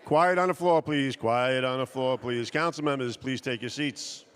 Quiet on the floor, please. Quiet on the floor, please. Council members, please take your seats.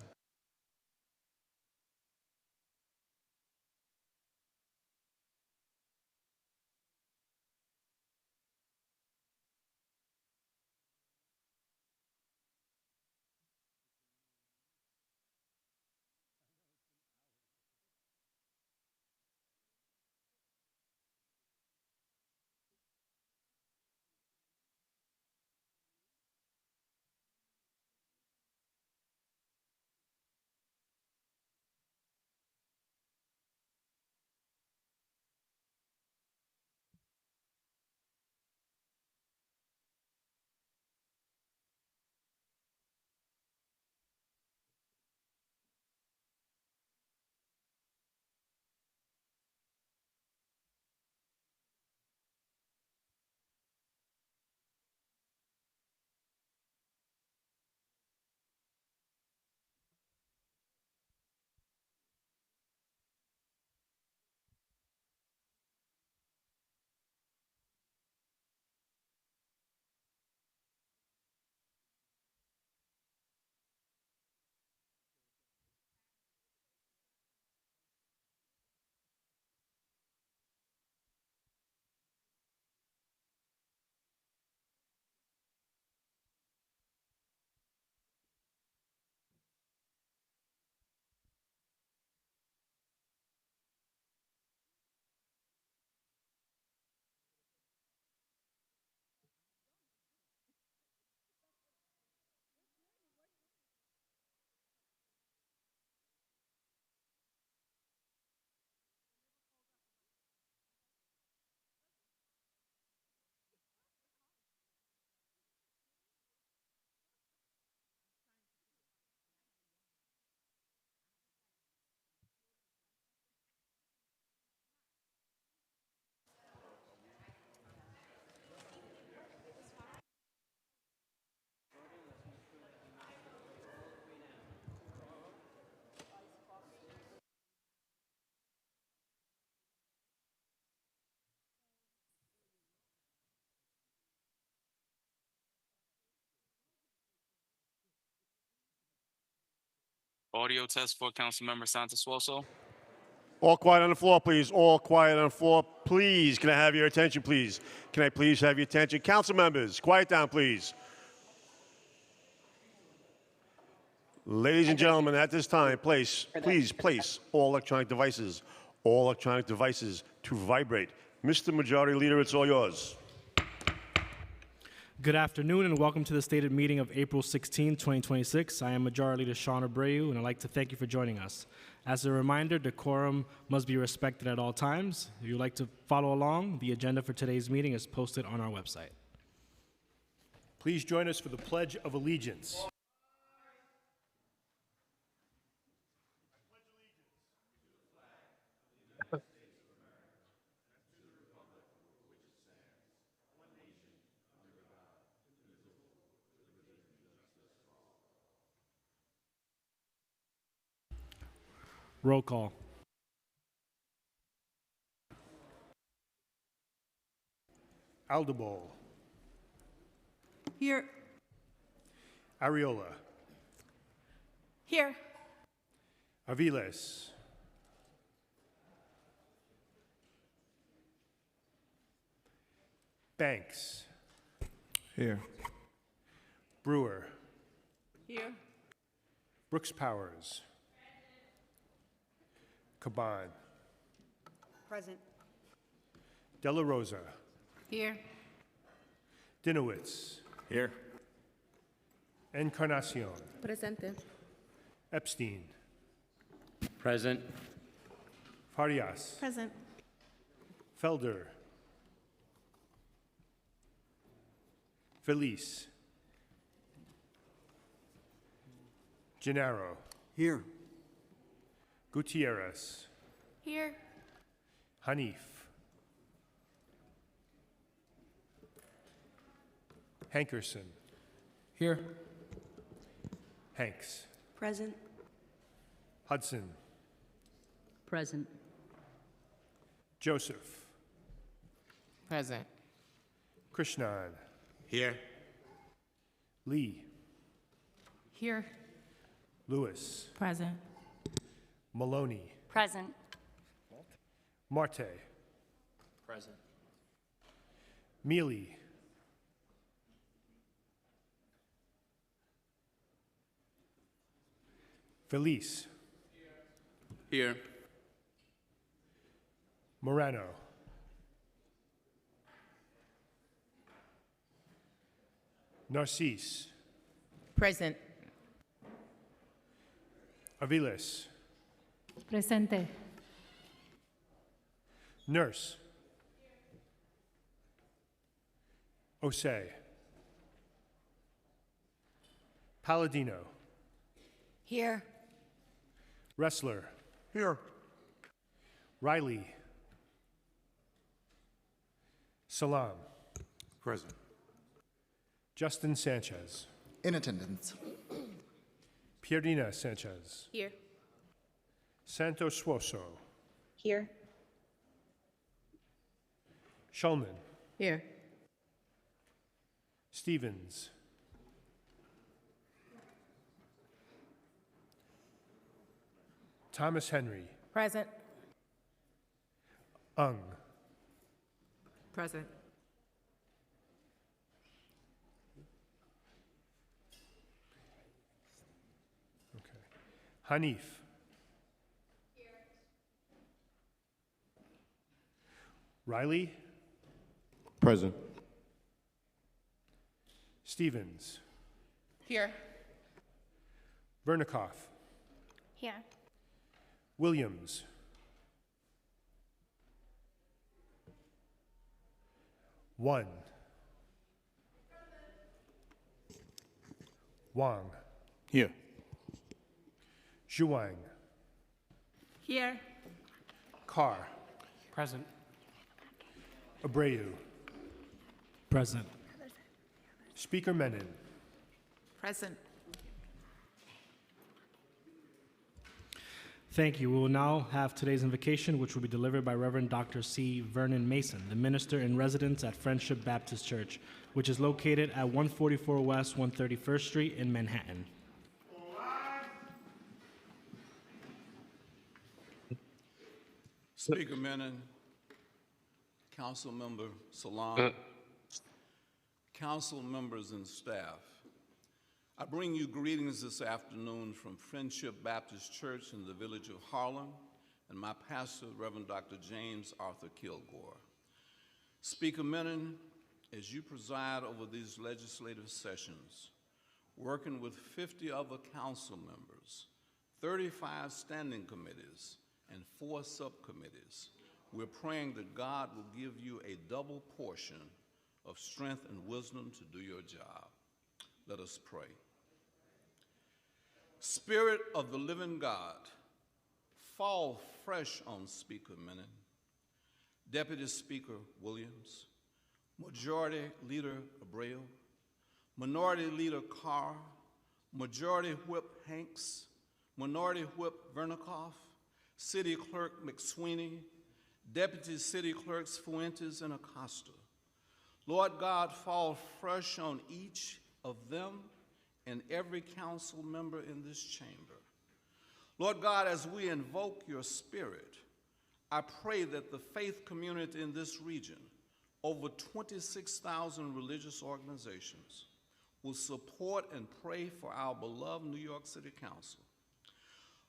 Audio test for Councilmember Santos Suoso. All quiet on the floor, please. All quiet on the floor, please. Can I have your attention, please? Can I please have your attention? Council members, quiet down, please. Ladies and gentlemen, at this time, please place all electronic devices to vibrate. Mr. Majority Leader, it's all yours. Good afternoon and welcome to the stated meeting of April 16, 2026. I am Majority Leader Sean Abreu and I'd like to thank you for joining us. As a reminder, decorum must be respected at all times. If you'd like to follow along, the agenda for today's meeting is posted on our website. Please join us for the Pledge of Allegiance. Roll call. Aldebol. Here. Ariola. Here. Aviles. Banks. Here. Brewer. Here. Brooks Powers. Caban. Present. De La Rosa. Here. Dinowitz. Here. Encarnacion. Presente. Epstein. Present. Farias. Present. Felder. Felice. Gennaro. Here. Gutierrez. Here. Hanif. Hankerson. Here. Hanks. Present. Hudson. Present. Joseph. Present. Krishnan. Here. Lee, Here. Lewis, Present. Maloney, Present. Marte, Present. Mealy, Felice, Here. Morano, Narcisse, Present. Aviles, Presente. Nurse, Osei, Palladino, Here. Wrestler, Here. Riley, Salam, Present. Justin Sanchez, In attendance. Pierdina Sanchez, Here. Santos Suoso, Here. Shulman, Here. Stevens, Thomas Henry, Present. Ung, Present. Hanif, Riley, Present. Stevens, Here. Vernikoff, Here. Williams, One, Wang, Here. Zhuang, Here. Carr, Present. Abreu, Present. Speaker Menon, Present. Thank you. We will now have today's invocation, which will be delivered by Reverend Dr. C. Vernon Mason, the minister in residence at Friendship Baptist Church, which is located at 144 West 131st Street in Manhattan. Speaker Menon, Council Member Salam, Council members and staff, I bring you greetings this afternoon from Friendship Baptist Church in the village of Harlem and my pastor, Reverend Dr. James Arthur Kilgore. Speaker Menon, as you preside over these legislative sessions, working with 50 other council members, 35 standing committees, and 4 subcommittees, we're praying that God will give you a double portion of strength and wisdom to do your job. Let us pray. Spirit of the living God, fall fresh on Speaker Menon, Deputy Speaker Williams, Majority Leader Abreu, Minority Leader Carr, Majority Whip Hanks, Minority Whip Vernikoff, City Clerk McSweeney, Deputy City Clerks Fuentes and Acosta. Lord God, fall fresh on each of them and every council member in this chamber. Lord God, as we invoke your spirit, I pray that the faith community in this region, over 26,000 religious organizations, will support and pray for our beloved New York City Council.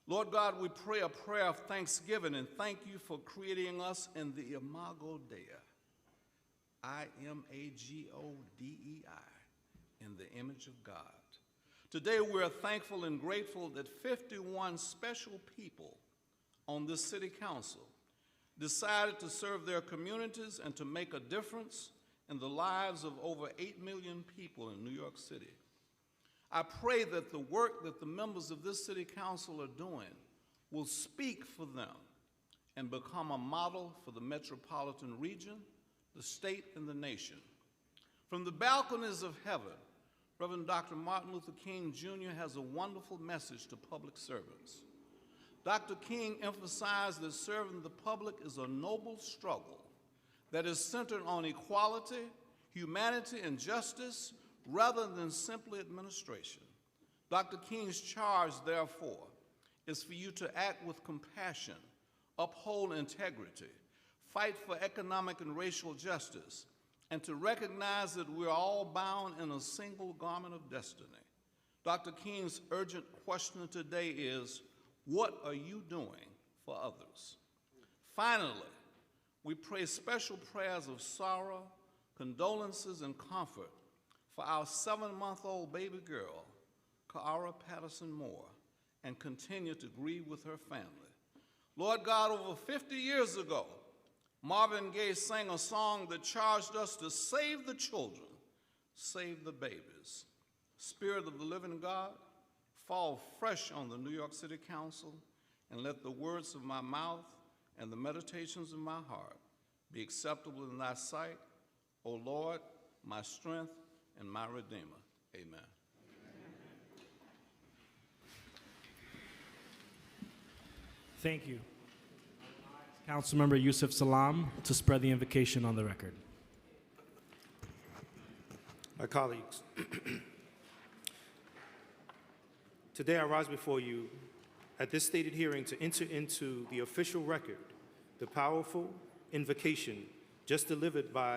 Lord God, we pray a prayer of thanksgiving and thank you for creating us in the Imago Dei, I-M-A-G-O-D-E-I, in the image of God. Today we are thankful and grateful that 51 special people on this city council decided to serve their communities and to make a difference in the lives of over 8 million people in New York City. I pray that the work that the members of this city council are doing will speak for them and become a model for the metropolitan region, the state, and the nation. From the balconies of heaven, Reverend Dr. Martin Luther King Jr. has a wonderful message to public servants. Dr. King emphasized that serving the public is a noble struggle that is centered on equality, humanity, and justice, rather than simply administration. Dr. King's charge, therefore, is for you to act with compassion, uphold integrity, fight for economic and racial justice, and to recognize that we're all bound in a single garment of destiny. Dr. King's urgent question today is, what are you doing for others? Finally, we pray special prayers of sorrow, condolences, and comfort for our 7-month-old baby girl, Ka'ara Patterson Moore, and continue to grieve with her family. Lord God, over 50 years ago, Marvin Gaye sang a song that charged us to save the children, save the babies. Spirit of the living God, fall fresh on the New York City Council, and let the words of my mouth and the meditations of my heart be acceptable in thy sight, O Lord, my strength and my Redeemer. Amen. Thank you. Councilmember Yusuf Salam to spread the invocation on the record. My colleagues, today I rise before you at this stated hearing to enter into the official record the powerful invocation just delivered by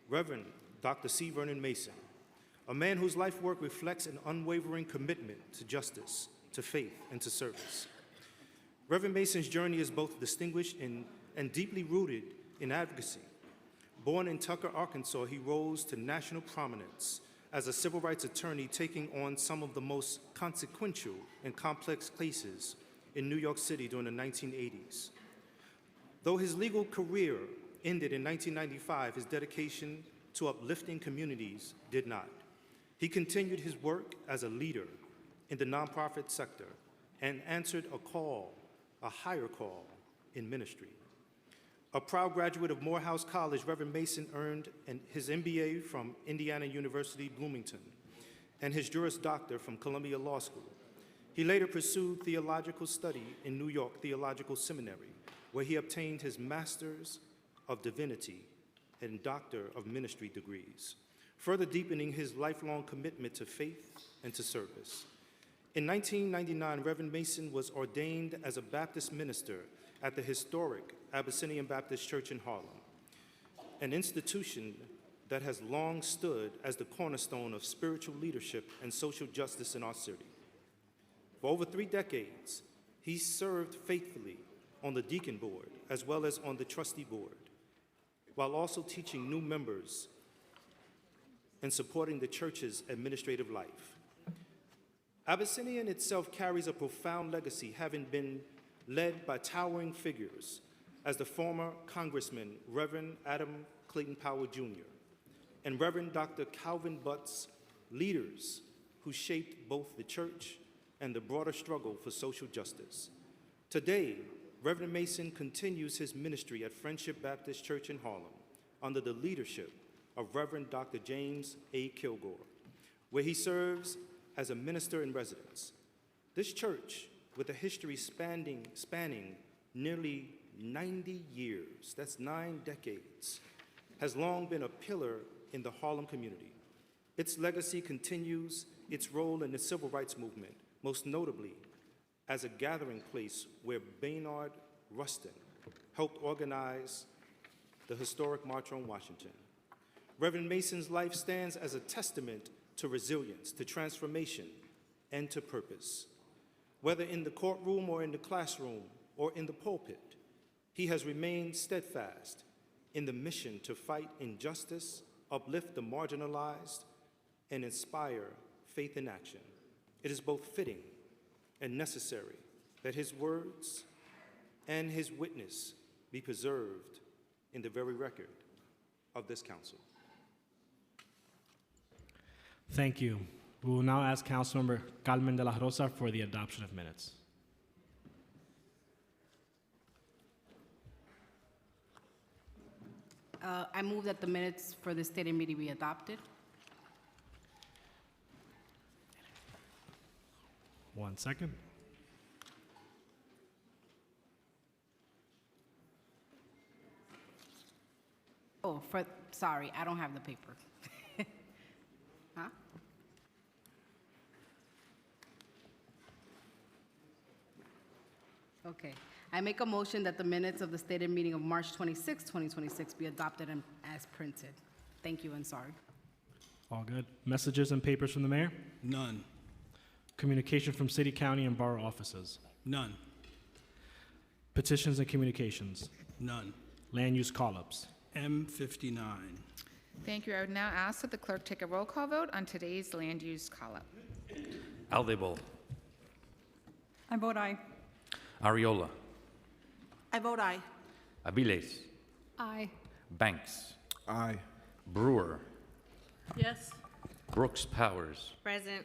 Reverend Dr. C. Vernon Mason, a man whose life work reflects an unwavering commitment to justice, to faith, and to service. Reverend Mason's journey is both distinguished and deeply rooted in advocacy. Born in Tucker, Arkansas, he rose to national prominence as a civil rights attorney, taking on some of the most consequential and complex cases in New York City during the 1980s. Though his legal career ended in 1995, his dedication to uplifting communities did not. He continued his work as a leader in the nonprofit sector and answered a higher call in ministry. A proud graduate of Morehouse College, Reverend Mason earned his MBA from Indiana University, Bloomington, and his Juris Doctor from Columbia Law School. He later pursued theological study in New York Theological Seminary, where he obtained his Master's of Divinity and Doctor of Ministry degrees, further deepening his lifelong commitment to faith and to service. In 1999, Reverend Mason was ordained as a Baptist minister at the historic Abyssinian Baptist Church in Harlem, an institution that has long stood as the cornerstone of spiritual leadership and social justice in our city. For over 3 decades, he served faithfully on the deacon board as well as on the trustee board, while also teaching new members and supporting the church's administrative life. Abyssinian itself carries a profound legacy, having been led by towering figures as the former Congressman Reverend Adam Clayton Powell Jr. and Reverend Dr. Calvin Butts, leaders who shaped both the church and the broader struggle for social justice. Today, Reverend Mason continues his ministry at Friendship Baptist Church in Harlem under the leadership of Reverend Dr. James A. Kilgore, where he serves as a minister in residence. This church, with a history spanning nearly 90 years, that's 9 decades, has long been a pillar in the Harlem community. Its legacy continues its role in the civil rights movement, most notably as a gathering place where Baynard Rustin helped organize the historic March on Washington. Reverend Mason's life stands as a testament to resilience, to transformation, and to purpose. Whether in the courtroom or in the classroom or in the pulpit, he has remained steadfast in the mission to fight injustice, uplift the marginalized, and inspire faith in action. It is both fitting and necessary that his words and his witness be preserved in the very record of this council. Thank you. We will now ask Councilmember Carmen de la Rosa for the adoption of minutes. I move that the minutes for the stated meeting be adopted. 1 second. Oh, sorry, I don't have the paper. Huh? Okay. I make a motion that the minutes of the stated meeting of March 26, 2026 be adopted and as printed. Thank you and sorry. All good. Messages and papers from the mayor? None. Communication from city, county, and borough offices? None. Petitions and communications? None. Land use call-ups? M59. Thank you. I would now ask that the clerk take a roll call vote on today's land use call-up. Aldebol. I vote aye. Ariola. I vote aye. Abiles. Aye. Banks. Aye. Brewer. Yes. Brooks Powers. Present.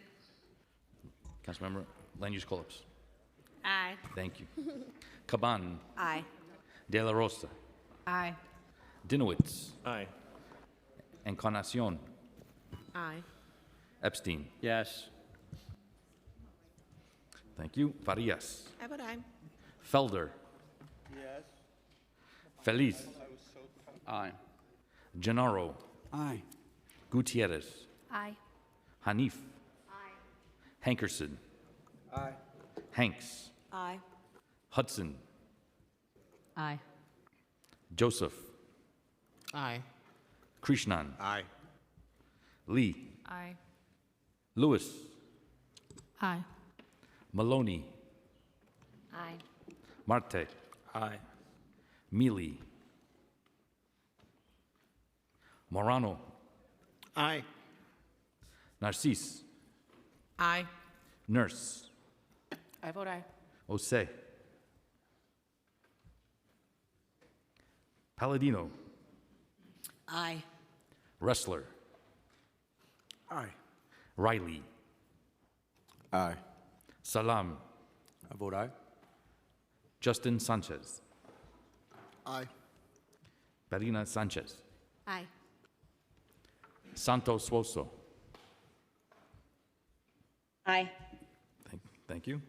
Councilmember, land use call-ups. Aye. Thank you. Caban. Aye. De La Rosa. Aye. Dinowitz. Aye. Encarnacion. Aye. Epstein. Yes. Thank you. Farias. I vote aye. Felder. Yes. Feliz. Aye. Gennaro. Aye. Gutierrez. Aye. Hanif. Hankerson. Aye. Hanks. Aye. Hudson. Aye. Joseph. Aye. Krishnan. Aye. Lee. Aye. Lewis. Aye. Maloney. Aye. Marte. Aye. Mealy. Morano. Aye. Narcisse. Aye. Nurse. I vote aye. Osei. Palladino. Aye. Wrestler. Aye. Riley. Aye. Salam. I vote aye. Justin Sanchez. Aye. Barina Sanchez. Aye. Santos Suoso. Aye. Thank you.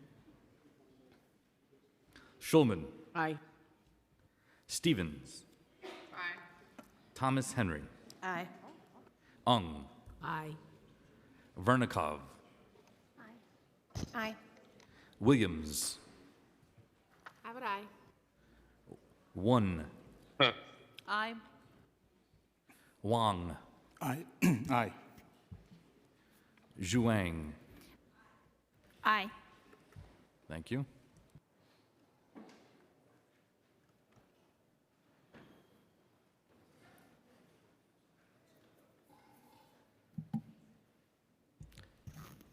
Schulman. Aye. Stevens. Aye. Thomas Henry. Aye. Ung. Aye. Vernikov. Aye. Williams. I vote aye. One. Aye. Wang. Aye. Aye. Zhuang. Aye. Thank you.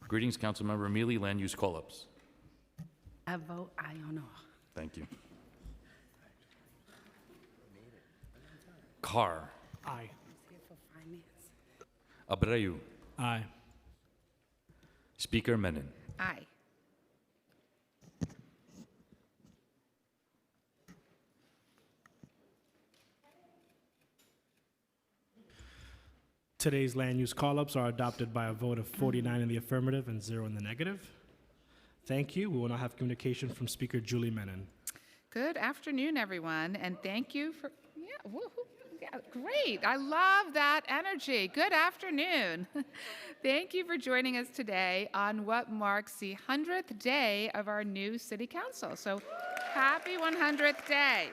Greetings, Councilmember Mealy, land use call-ups. I vote aye on all. Thank you. Carr. Aye. Here for finance. Abreu. Aye. Speaker Menon. Aye. Today's land use call-ups are adopted by a vote of 49 in the affirmative and 0 in the negative. Thank you. We will now have communication from Speaker Julie Menon. Good afternoon, everyone, and thank you for, yeah, great. I love that energy. Good afternoon. Thank you for joining us today on what marks the 100th day of our new city council. So happy 100th day.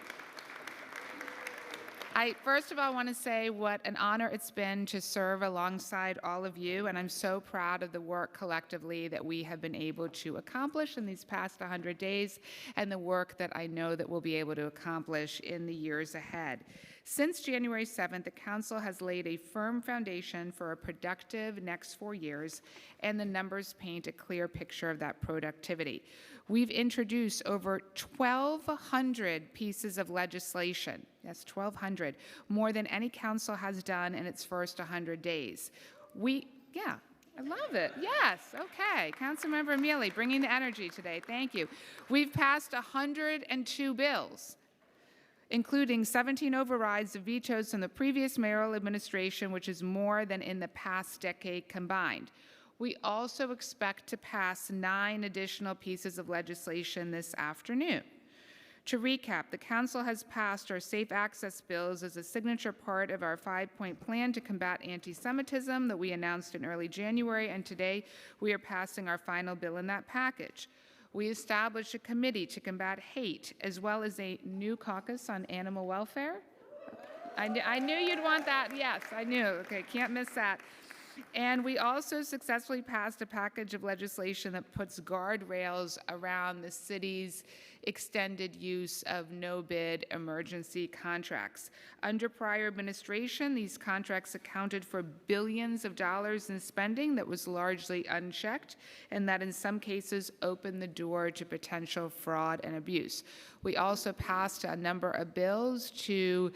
I first of all want to say what an honor it's been to serve alongside all of you, and I'm so proud of the work collectively that we have been able to accomplish in these past 100 days and the work that I know that we'll be able to accomplish in the years ahead. Since January 7th, the Council has laid a firm foundation for a productive next 4 years, and the numbers paint a clear picture of that productivity. We've introduced over 1,200 pieces of legislation. Yes, 1,200, more than any council has done in its first 100 days. Yeah, I love it. Yes, okay. Councilmember Mealy, bringing the energy today. Thank you. We've passed 102 bills, including 17 overrides of vetoes from the previous mayoral administration, which is more than in the past decade combined. We also expect to pass 9 additional pieces of legislation this afternoon. To recap, the Council has passed our safe access bills as a signature part of our 5-point plan to combat anti-Semitism that we announced in early January, and today we are passing our final bill in that package. We established a committee to combat hate, as well as a new caucus on animal welfare. I knew you'd want that. Yes, I knew. Okay, can't miss that. And we also successfully passed a package of legislation that puts guardrails around the city's extended use of no-bid emergency contracts. Under prior administration, these contracts accounted for billions of dollars in spending that was largely unchecked, and that in some cases opened the door to potential fraud and abuse. We also passed a number of bills to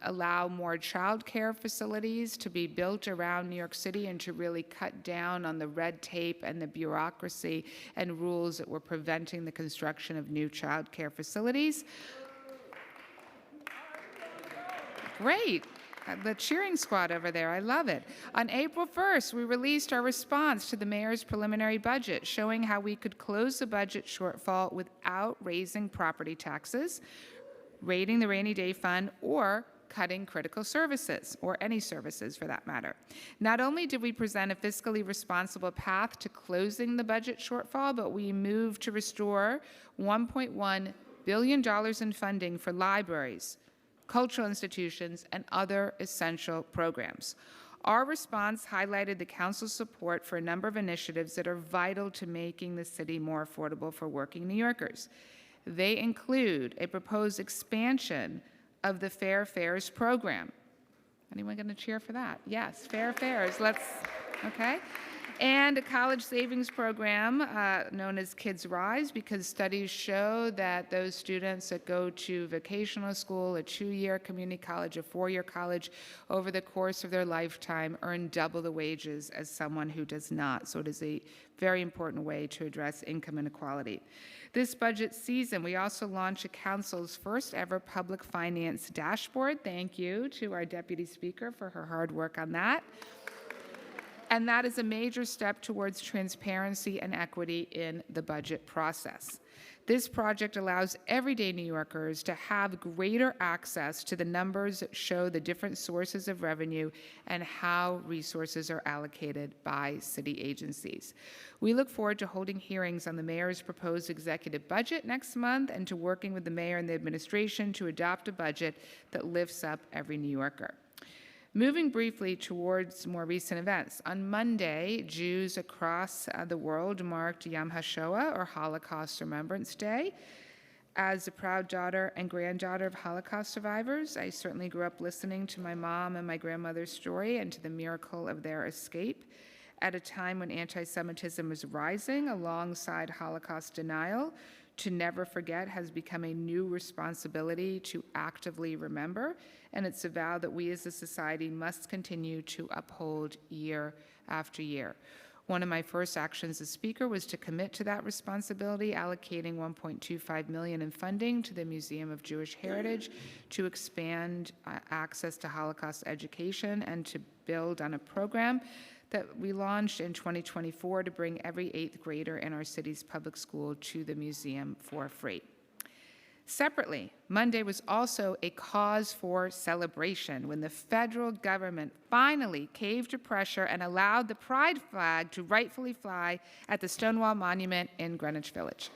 allow more child care facilities to be built around New York City and to really cut down on the red tape and the bureaucracy and rules that were preventing the construction of new child care facilities. Great. The cheering squad over there, I love it. On April 1st, we released our response to the mayor's preliminary budget, showing how we could close the budget shortfall without raising property taxes, raiding the rainy day fund, or cutting critical services, or any services for that matter. Not only did we present a fiscally responsible path to closing the budget shortfall, but we moved to restore $1.1 billion in funding for libraries, cultural institutions, and other essential programs. Our response highlighted the Council's support for a number of initiatives that are vital to making the city more affordable for working New Yorkers. They include a proposed expansion of the Fair Fares program. Anyone going to cheer for that? Yes, Fair Fares. Let's, okay. And a college savings program known as Kids Rise, because studies show that those students that go to vocational school, a 2-year community college, a 4-year college, over the course of their lifetime earn double the wages as someone who does not. So it is a very important way to address income inequality. This budget season, we also launched the Council's first ever public finance dashboard. Thank you to our Deputy Speaker for her hard work on that. And that is a major step towards transparency and equity in the budget process. This project allows everyday New Yorkers to have greater access to the numbers that show the different sources of revenue and how resources are allocated by city agencies. We look forward to holding hearings on the mayor's proposed executive budget next month and to working with the mayor and the administration to adopt a budget that lifts up every New Yorker. Moving briefly towards more recent events. On Monday, Jews across the world marked Yom HaShoah, or Holocaust Remembrance Day. As a proud daughter and granddaughter of Holocaust survivors, I certainly grew up listening to my mom and my grandmother's story and to the miracle of their escape. At a time when anti-Semitism was rising alongside Holocaust denial, to never forget has become a new responsibility to actively remember, and it's a vow that we as a society must continue to uphold year after year. One of my first actions as Speaker was to commit to that responsibility, allocating $1.25 million in funding to the Museum of Jewish Heritage to expand access to Holocaust education and to build on a program that we launched in 2024 to bring every 8th grader in our city's public school to the museum for free. Separately, Monday was also a cause for celebration when the federal government finally caved to pressure and allowed the pride flag to rightfully fly at the Stonewall Monument in Greenwich Village.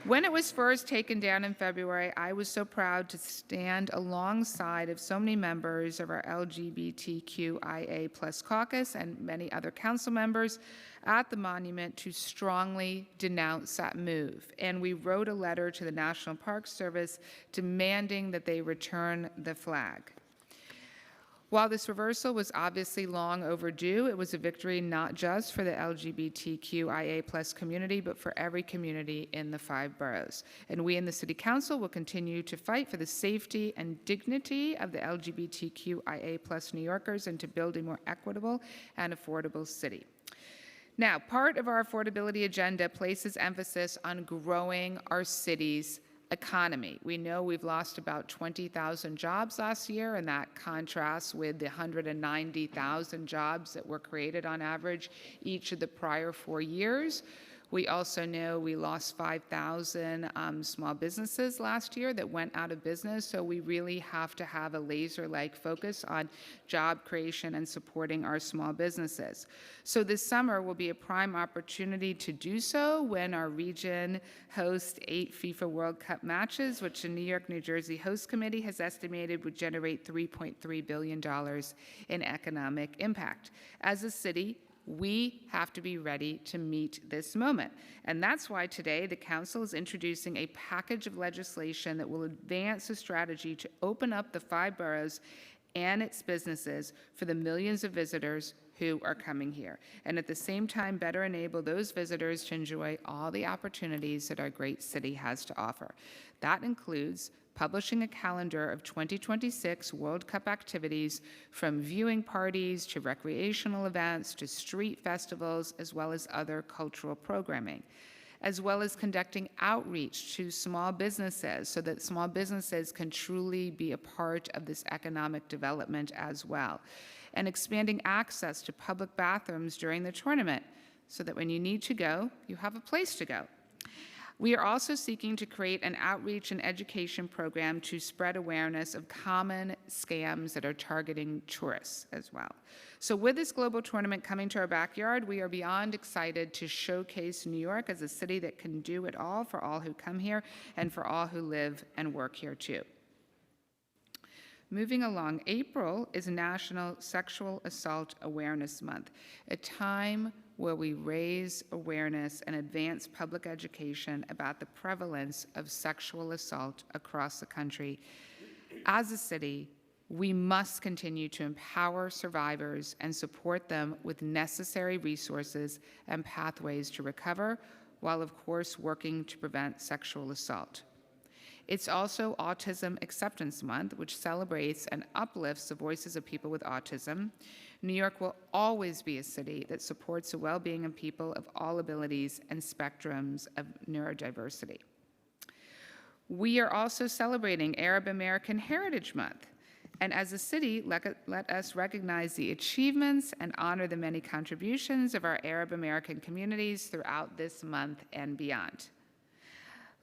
When it was first taken down in February, I was so proud to stand alongside of so many members of our LGBTQIA+ caucus and many other council members at the monument to strongly denounce that move. And we wrote a letter to the National Park Service demanding that they return the flag. While this reversal was obviously long overdue, it was a victory not just for the LGBTQIA+ community, but for every community in the 5 boroughs. And we in the City Council will continue to fight for the safety and dignity of the LGBTQIA+ New Yorkers and to build a more equitable and affordable city. Now, part of our affordability agenda places emphasis on growing our city's economy. We know we've lost about 20,000 jobs last year, and that contrasts with the 190,000 jobs that were created on average each of the prior 4 years. We also know we lost 5,000 small businesses last year that went out of business, so we really have to have a laser-like focus on job creation and supporting our small businesses. So this summer will be a prime opportunity to do so when our region hosts 8 FIFA World Cup matches, which the New York, New Jersey Host Committee has estimated would generate $3.3 billion in economic impact. As a city, we have to be ready to meet this moment. And that's why today the Council is introducing a package of legislation that will advance a strategy to open up the 5 boroughs and its businesses for the millions of visitors who are coming here, and at the same time better enable those visitors to enjoy all the opportunities that our great city has to offer. That includes publishing a calendar of 2026 World Cup activities, from viewing parties to recreational events to street festivals, as well as other cultural programming, as well as conducting outreach to small businesses so that small businesses can truly be a part of this economic development as well, and expanding access to public bathrooms during the tournament so that when you need to go, you have a place to go. We are also seeking to create an outreach and education program to spread awareness of common scams that are targeting tourists as well. So with this global tournament coming to our backyard, we are beyond excited to showcase New York as a city that can do it all for all who come here and for all who live and work here too. Moving along, April is National Sexual Assault Awareness Month, a time where we raise awareness and advance public education about the prevalence of sexual assault across the country. As a city, we must continue to empower survivors and support them with necessary resources and pathways to recover, while of course working to prevent sexual assault. It's also Autism Acceptance Month, which celebrates and uplifts the voices of people with autism. New York will always be a city that supports the well-being of people of all abilities and spectrums of neurodiversity. We are also celebrating Arab American Heritage Month. And as a city, let us recognize the achievements and honor the many contributions of our Arab American communities throughout this month and beyond.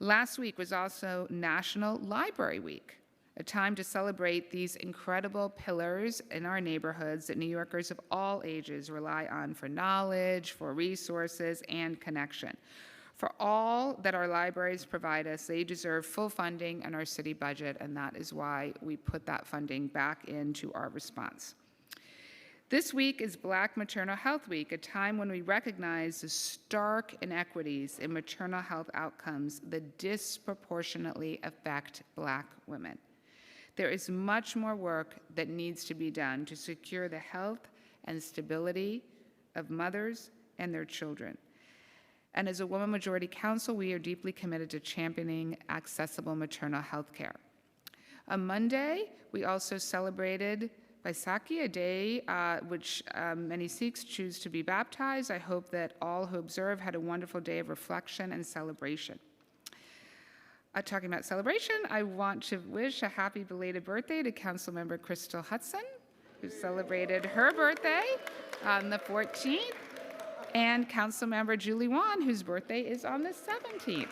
Last week was also National Library Week, a time to celebrate these incredible pillars in our neighborhoods that New Yorkers of all ages rely on for knowledge, for resources, and connection. For all that our libraries provide us, they deserve full funding in our city budget, and that is why we put that funding back into our response. This week is Black Maternal Health Week, a time when we recognize the stark inequities in maternal health outcomes that disproportionately affect Black women. There is much more work that needs to be done to secure the health and stability of mothers and their children. And as a woman majority council, we are deeply committed to championing accessible maternal health care. On Monday, we also celebrated Vaisakhi, a day which many Sikhs choose to be baptized. I hope that all who observe had a wonderful day of reflection and celebration. Talking about celebration, I want to wish a happy belated birthday to Councilmember Crystal Hudson, who celebrated her birthday on the 14th, and Councilmember Julie Wan, whose birthday is on the 17th.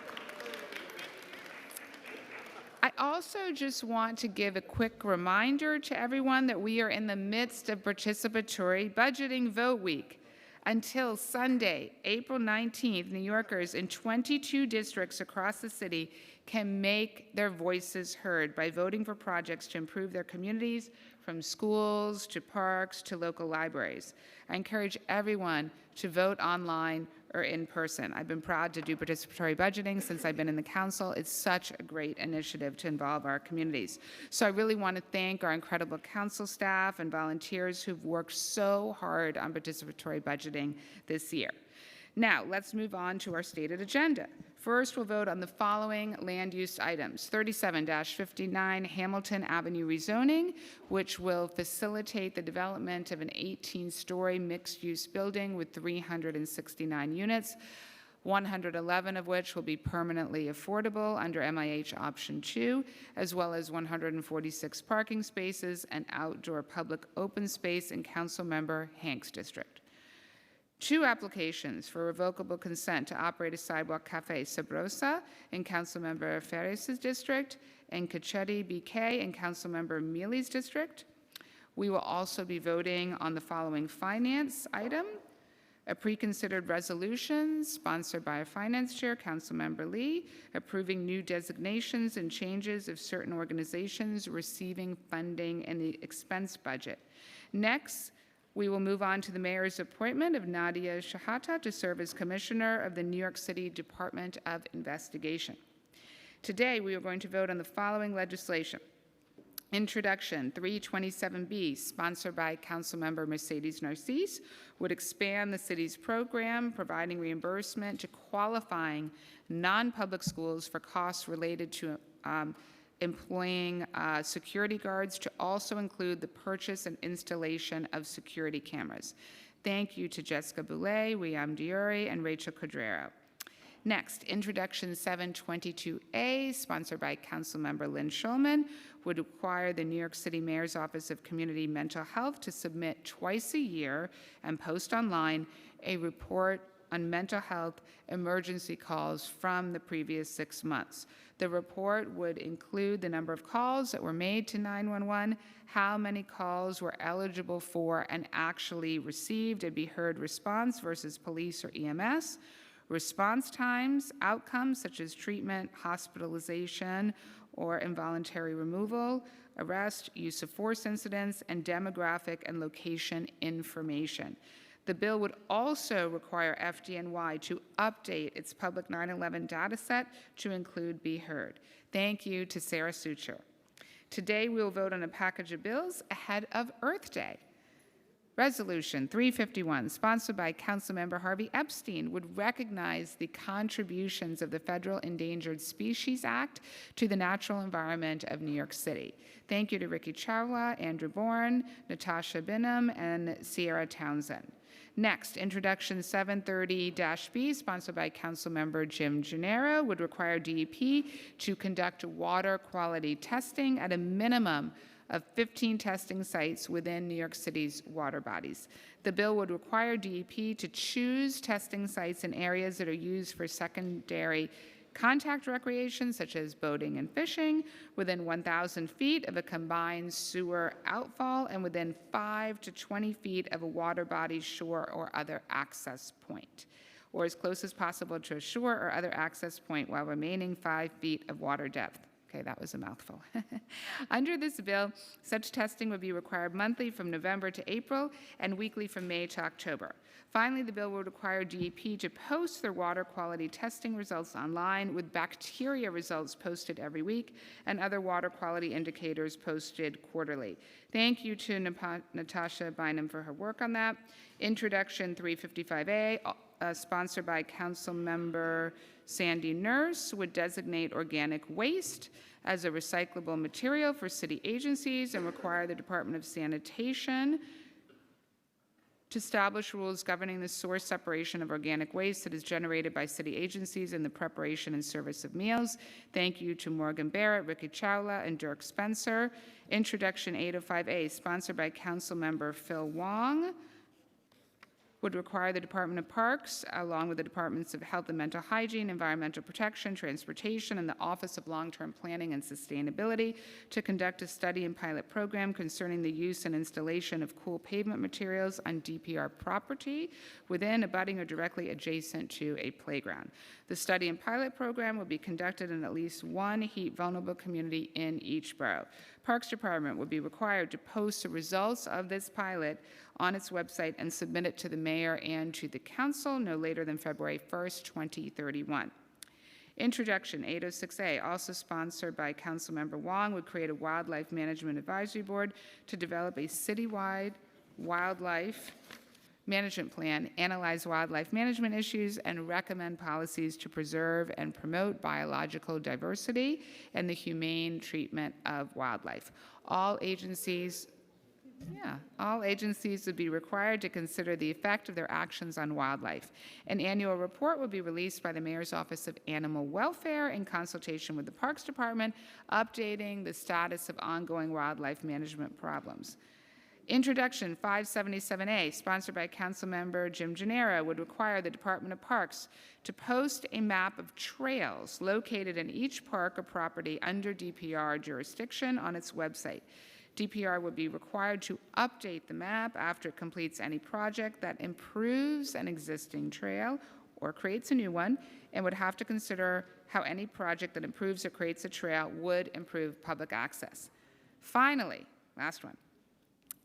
I also just want to give a quick reminder to everyone that we are in the midst of participatory budgeting vote week. Until Sunday, April 19th, New Yorkers in 22 districts across the city can make their voices heard by voting for projects to improve their communities, from schools to parks to local libraries. I encourage everyone to vote online or in person. I've been proud to do participatory budgeting since I've been in the council. It's such a great initiative to involve our communities. So I really want to thank our incredible council staff and volunteers who've worked so hard on participatory budgeting this year. Now, let's move on to our stated agenda. First, we'll vote on the following land use items. 37-59 Hamilton Avenue rezoning, which will facilitate the development of an 18-story mixed-use building with 369 units, 111 of which will be permanently affordable under MIH Option 2, as well as 146 parking spaces and outdoor public open space in Councilmember Hank's district. 2 applications for revocable consent to operate a sidewalk cafe, Sabrosa in Councilmember Ferris' district, and Kachetti BK in Councilmember Mealy's district. We will also be voting on the following finance item: a pre-considered resolution sponsored by a finance chair, Councilmember Lee, approving new designations and changes of certain organizations receiving funding in the expense budget. Next, we will move on to the mayor's appointment of Nadia Shahata to serve as commissioner of the New York City Department of Investigation. Today, we are going to vote on the following legislation. Introduction 327B, sponsored by Councilmember Mercedes Narcisse, would expand the city's program providing reimbursement to qualifying non-public schools for costs related to employing security guards to also include the purchase and installation of security cameras. Thank you to Jessica Boulay, William Diori, and Rachel Cordero. Next, Introduction 722A, sponsored by Councilmember Lynn Schulman, would require the New York City Mayor's Office of Community Mental Health to submit twice a year and post online a report on mental health emergency calls from the previous 6 months. The report would include the number of calls that were made to 911, how many calls were eligible for and actually received a Be Heard response versus police or EMS, response times, outcomes such as treatment, hospitalization, or involuntary removal, arrest, use of force incidents, and demographic and location information. The bill would also require FDNY to update its public 9/11 dataset to include Be Heard. Thank you to Sarah Sucher. Today, we will vote on a package of bills ahead of Earth Day. Resolution 351, sponsored by Councilmember Harvey Epstein, would recognize the contributions of the Federal Endangered Species Act to the natural environment of New York City. Thank you to Ricky Chawla, Andrew Bourne, Natasha Binham, and Sierra Townsend. Next, Introduction 730-B, sponsored by Councilmember Jim Gennaro, would require DEP to conduct water quality testing at a minimum of 15 testing sites within New York City's water bodies. The bill would require DEP to choose testing sites in areas that are used for secondary contact recreation, such as boating and fishing, within 1,000 feet of a combined sewer outfall and within 5 to 20 feet of a water body, shore, or other access point, or as close as possible to a shore or other access point while remaining 5 feet of water depth. Okay, that was a mouthful. Under this bill, such testing would be required monthly from November to April and weekly from May to October. Finally, the bill would require DEP to post their water quality testing results online, with bacteria results posted every week and other water quality indicators posted quarterly. Thank you to Natasha Bynum for her work on that. Introduction 355A, sponsored by Councilmember Sandy Nurse, would designate organic waste as a recyclable material for city agencies and require the Department of Sanitation to establish rules governing the source separation of organic waste that is generated by city agencies in the preparation and service of meals. Thank you to Morgan Barrett, Ricky Chawla, and Dirk Spencer. Introduction 805A, sponsored by Councilmember Phil Wong, would require the Department of Parks, along with the Departments of Health and Mental Hygiene, Environmental Protection, Transportation, and the Office of Long-Term Planning and Sustainability, to conduct a study and pilot program concerning the use and installation of cool pavement materials on DPR property within, abutting, or directly adjacent to a playground. The study and pilot program will be conducted in at least one heat-vulnerable community in each borough. Parks Department would be required to post the results of this pilot on its website and submit it to the mayor and to the council no later than February 1st, 2031. Introduction 806A, also sponsored by Councilmember Wong, would create a wildlife management advisory board to develop a citywide wildlife management plan, analyze wildlife management issues, and recommend policies to preserve and promote biological diversity and the humane treatment of wildlife. All agencies would be required to consider the effect of their actions on wildlife. An annual report will be released by the Mayor's Office of Animal Welfare in consultation with the Parks Department, updating the status of ongoing wildlife management problems. Introduction 577A, sponsored by Councilmember Jim Gennaro, would require the Department of Parks to post a map of trails located in each park or property under DPR jurisdiction on its website. DPR would be required to update the map after it completes any project that improves an existing trail or creates a new one, and would have to consider how any project that improves or creates a trail would improve public access. Finally, last one.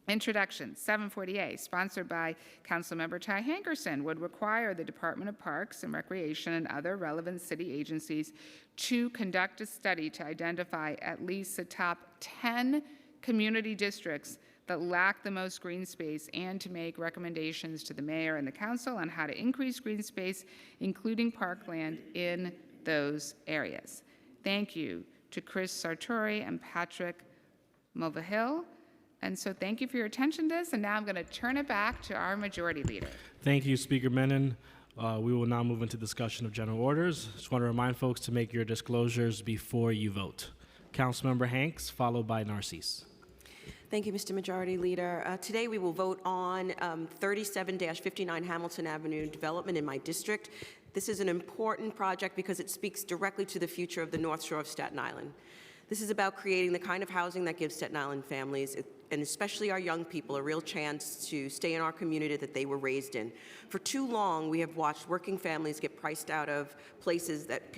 Introduction 740A, sponsored by Councilmember Ty Hankerson, would require the Department of Parks and Recreation and other relevant city agencies to conduct a study to identify at least the top 10 community districts that lack the most green space, and to make recommendations to the mayor and the council on how to increase green space, including parkland, in those areas. Thank you to Chris Sartori and Patrick Mulvihill. And so thank you for your attention to this, and now I'm going to turn it back to our Majority Leader. Thank you, Speaker Menon. We will now move into discussion of general orders. Just want to remind folks to make your disclosures before you vote. Councilmember Hanks, followed by Narcisse. Thank you, Mr. Majority Leader. Today we will vote on 37-59 Hamilton Avenue development in my district. This is an important project because it speaks directly to the future of the North Shore of Staten Island. This is about creating the kind of housing that gives Staten Island families, and especially our young people, a real chance to stay in our community that they were raised in. For too long, we have watched working families get priced out of places that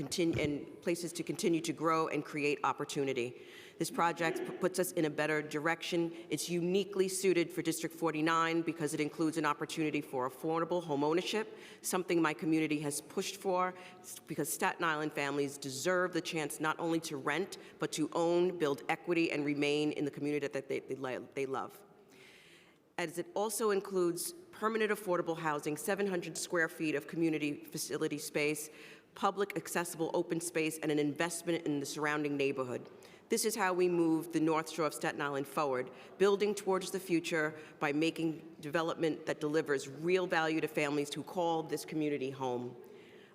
places to continue to grow and create opportunity. This project puts us in a better direction. It's uniquely suited for District 49 because it includes an opportunity for affordable home ownership, something my community has pushed for, because Staten Island families deserve the chance not only to rent, but to own, build equity, and remain in the community that they love. As it also includes permanent affordable housing, 700 square feet of community facility space, public accessible open space, and an investment in the surrounding neighborhood. This is how we move the North Shore of Staten Island forward, building towards the future by making development that delivers real value to families who call this community home.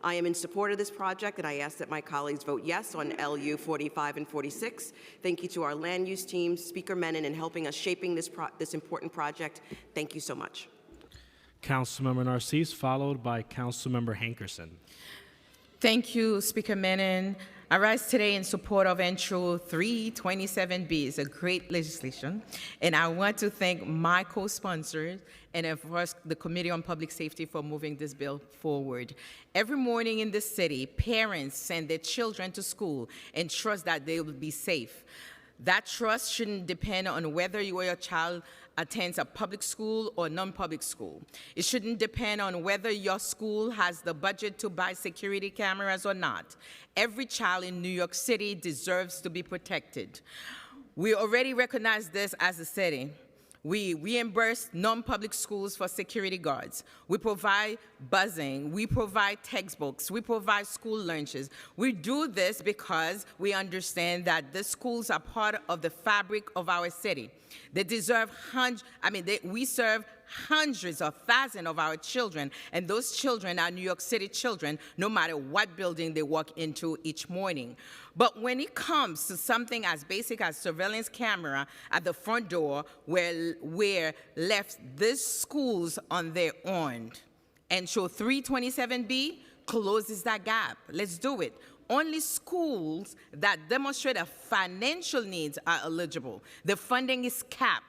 I am in support of this project, and I ask that my colleagues vote yes on LU 45 and 46. Thank you to our land use team, Speaker Menon, in helping us shaping this important project. Thank you so much. Councilmember Narcisse, followed by Councilmember Hankerson. Thank you, Speaker Menon. I rise today in support of Intro 327B. It's a great legislation, and I want to thank my co-sponsors and, of course, the Committee on Public Safety for moving this bill forward. Every morning in this city, parents send their children to school and trust that they will be safe. That trust shouldn't depend on whether you or your child attends a public school or non-public school. It shouldn't depend on whether your school has the budget to buy security cameras or not. Every child in New York City deserves to be protected. We already recognize this as a city. We reimburse non-public schools for security guards. We provide buzzing. We provide textbooks. We provide school lunches. We do this because we understand that the schools are part of the fabric of our city. They deserve we serve hundreds of thousands of our children, and those children are New York City children, no matter what building they walk into each morning. But when it comes to something as basic as surveillance camera at the front door, we're left these schools on their own. And so 327B closes that gap. Let's do it. Only schools that demonstrate a financial needs are eligible. The funding is capped.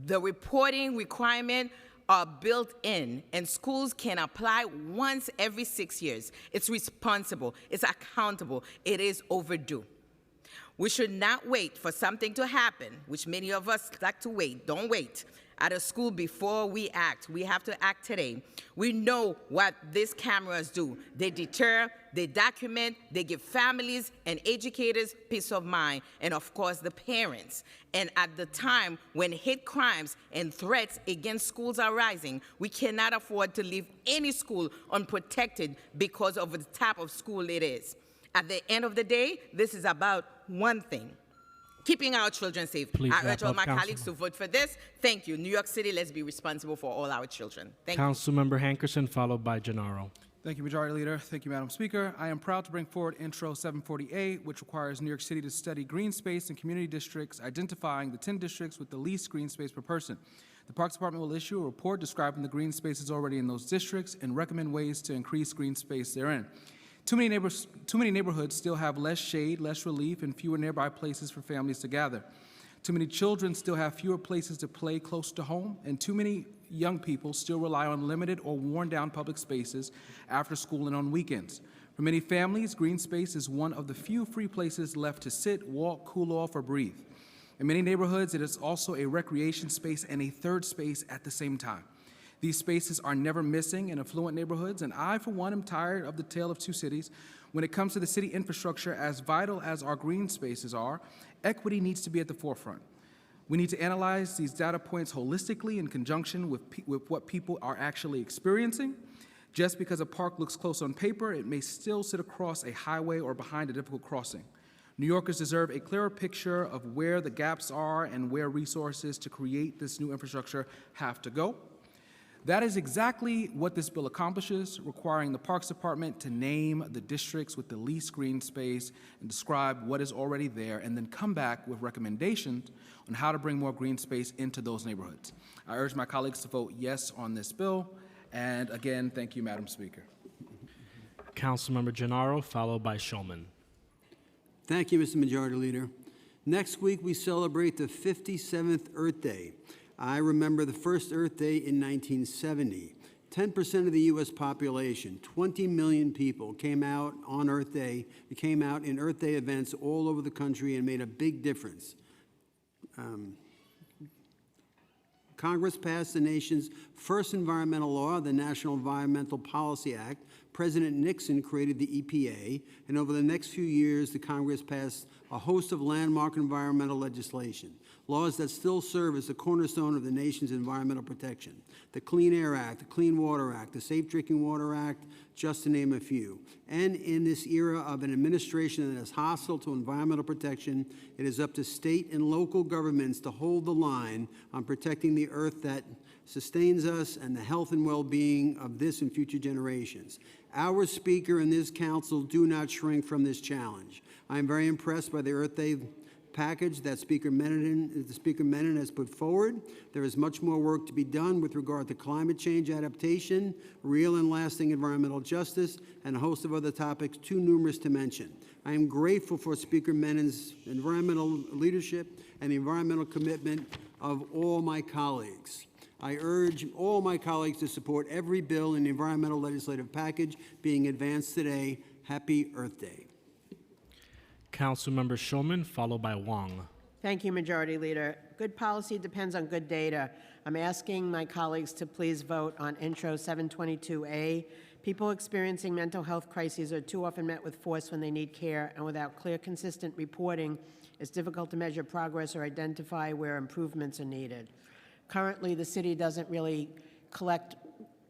The reporting requirement are built in, and schools can apply once every 6 years. It's responsible, it's accountable, it is overdue. We should not wait for something to happen, which many of us like to wait. Don't wait at a school before we act. We have to act today. We know what these cameras do. They deter, they document, they give families and educators peace of mind, and of course the parents. And at the time when hate crimes and threats against schools are rising, we cannot afford to leave any school unprotected because of the type of school it is. At the end of the day, this is about one thing: keeping our children safe. Please I urge all my Councilman. colleagues to vote for this. Thank you. New York City, let's be responsible for all our children. Thank you. Councilmember Hankerson, followed by Gennaro. Thank you, Majority Leader. Thank you, Madam Speaker. I am proud to bring forward Intro 740A, which requires New York City to study green space in community districts, identifying the 10 districts with the least green space per person. The Parks Department will issue a report describing the green spaces already in those districts and recommend ways to increase green space therein. Too many neighborhoods still have less shade, less relief, and fewer nearby places for families to gather. Too many children still have fewer places to play close to home, and too many young people still rely on limited or worn-down public spaces after school and on weekends. For many families, green space is one of the few free places left to sit, walk, cool off, or breathe. In many neighborhoods, it is also a recreation space and a third space at the same time. These spaces are never missing in affluent neighborhoods, and I, for one, am tired of the tale of two cities. When it comes to the city infrastructure, as vital as our green spaces are, equity needs to be at the forefront. We need to analyze these data points holistically in conjunction with what people are actually experiencing. Just because a park looks close on paper, it may still sit across a highway or behind a difficult crossing. New Yorkers deserve a clearer picture of where the gaps are and where resources to create this new infrastructure have to go. That is exactly what this bill accomplishes, requiring the Parks Department to name the districts with the least green space and describe what is already there, and then come back with recommendations on how to bring more green space into those neighborhoods. I urge my colleagues to vote yes on this bill, and again, thank you, Madam Speaker. Councilmember Gennaro, followed by Shulman. Thank you, Mr. Majority Leader. Next week, we celebrate the 57th Earth Day. I remember the first Earth Day in 1970. 10% of the U.S. population, 20 million people, came out on Earth Day. They came out in Earth Day events all over the country and made a big difference. Congress passed the nation's first environmental law, the National Environmental Policy Act. President Nixon created the EPA, and over the next few years, the Congress passed a host of landmark environmental legislation, laws that still serve as the cornerstone of the nation's environmental protection. The Clean Air Act, the Clean Water Act, the Safe Drinking Water Act, just to name a few. And in this era of an administration that is hostile to environmental protection, it is up to state and local governments to hold the line on protecting the earth that sustains us and the health and well-being of this and future generations. Our Speaker and this Council do not shrink from this challenge. I am very impressed by the Earth Day package that Speaker Menon has put forward. There is much more work to be done with regard to climate change adaptation, real and lasting environmental justice, and a host of other topics too numerous to mention. I am grateful for Speaker Menon's environmental leadership and the environmental commitment of all my colleagues. I urge all my colleagues to support every bill in the environmental legislative package being advanced today. Happy Earth Day. Councilmember Shulman, followed by Wong. Thank you, Majority Leader. Good policy depends on good data. I'm asking my colleagues to please vote on Intro 722A. People experiencing mental health crises are too often met with force when they need care, and without clear, consistent reporting, it's difficult to measure progress or identify where improvements are needed. Currently, the city doesn't really collect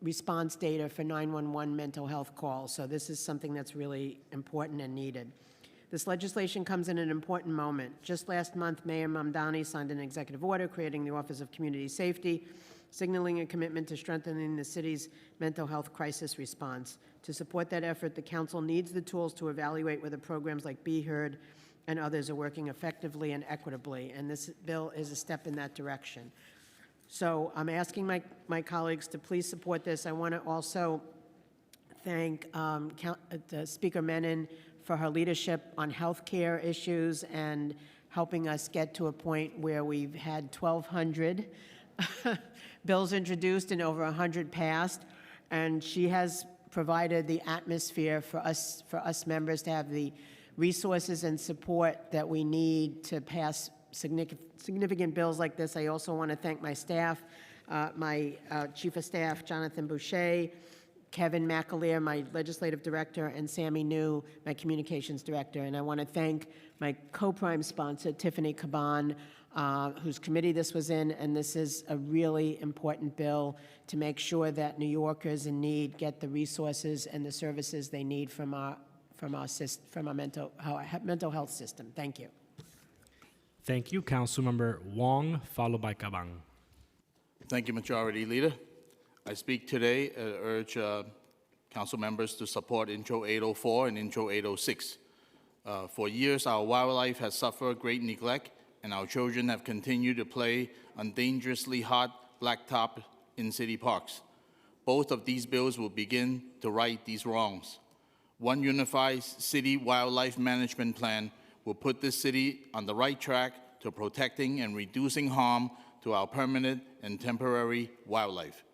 response data for 911 mental health calls, so this is something that's really important and needed. This legislation comes in an important moment. Just last month, Mayor Mamdani signed an executive order creating the Office of Community Safety, signaling a commitment to strengthening the city's mental health crisis response. To support that effort, the council needs the tools to evaluate whether programs like Be Heard and others are working effectively and equitably, and this bill is a step in that direction. So I'm asking my colleagues to please support this. I want to also thank Speaker Menon for her leadership on health care issues and helping us get to a point where we've had 1,200 bills introduced and over 100 passed. And she has provided the atmosphere for us members to have the resources and support that we need to pass significant bills like this. I also want to thank my staff, my Chief of Staff, Jonathan Boucher, Kevin McAleer, my Legislative Director, and Sammy New, my Communications Director. And I want to thank my co-prime sponsor, Tiffany Caban, whose committee this was in, and this is a really important bill to make sure that New Yorkers in need get the resources and the services they need from our mental health system. Thank you. Thank you. Councilmember Wong, followed by Kabang. Thank you, Majority Leader. I speak today and urge council members to support Intro 804 and Intro 806. For years, our wildlife has suffered great neglect, and our children have continued to play on dangerously hot blacktop in city parks. Both of these bills will begin to right these wrongs. One unified city wildlife management plan will put this city on the right track to protecting and reducing harm to our permanent and temporary wildlife.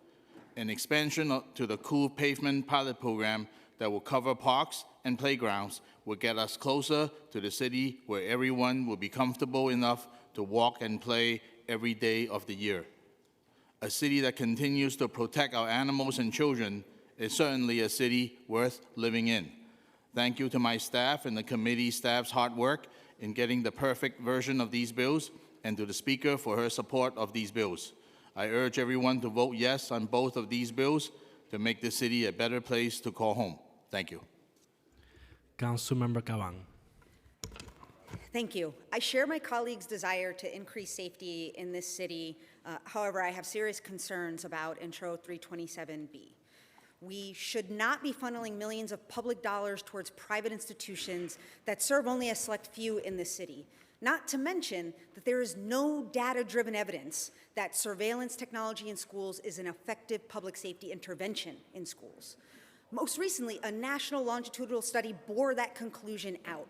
An expansion to the Cool Pavement pilot program that will cover parks and playgrounds will get us closer to the city where everyone will be comfortable enough to walk and play every day of the year. A city that continues to protect our animals and children is certainly a city worth living in. Thank you to my staff and the committee staff's hard work in getting the perfect version of these bills, and to the Speaker for her support of these bills. I urge everyone to vote yes on both of these bills to make the city a better place to call home. Thank you. Councilmember Kawang. Thank you. I share my colleagues' desire to increase safety in this city. However, I have serious concerns about Intro 327B. We should not be funneling millions of public dollars towards private institutions that serve only a select few in this city. Not to mention that there is no data-driven evidence that surveillance technology in schools is an effective public safety intervention in schools. Most recently, a national longitudinal study bore that conclusion out.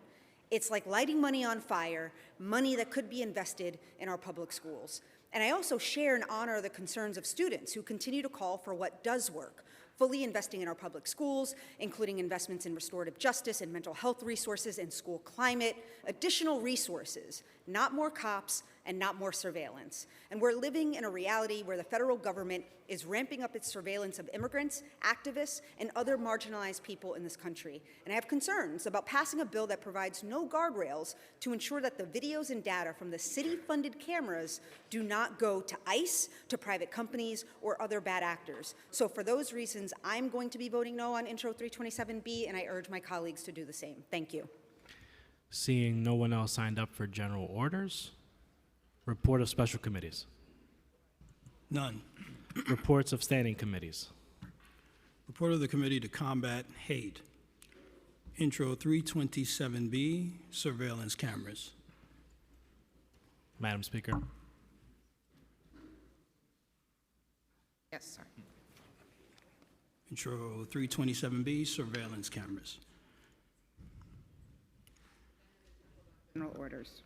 It's like lighting money on fire, money that could be invested in our public schools. And I also share and honor the concerns of students who continue to call for what does work, fully investing in our public schools, including investments in restorative justice and mental health resources and school climate, additional resources, not more cops and not more surveillance. And we're living in a reality where the federal government is ramping up its surveillance of immigrants, activists, and other marginalized people in this country. And I have concerns about passing a bill that provides no guardrails to ensure that the videos and data from the city-funded cameras do not go to ICE, to private companies, or other bad actors. So for those reasons, I'm going to be voting no on Intro 327B, and I urge my colleagues to do the same. Thank you. Seeing no one else signed up for general orders, report of special committees. None. Reports of standing committees. Report of the Committee to Combat Hate. Intro 327B, surveillance cameras. Madam Speaker. Yes, sir. Intro 327B, surveillance cameras. General orders.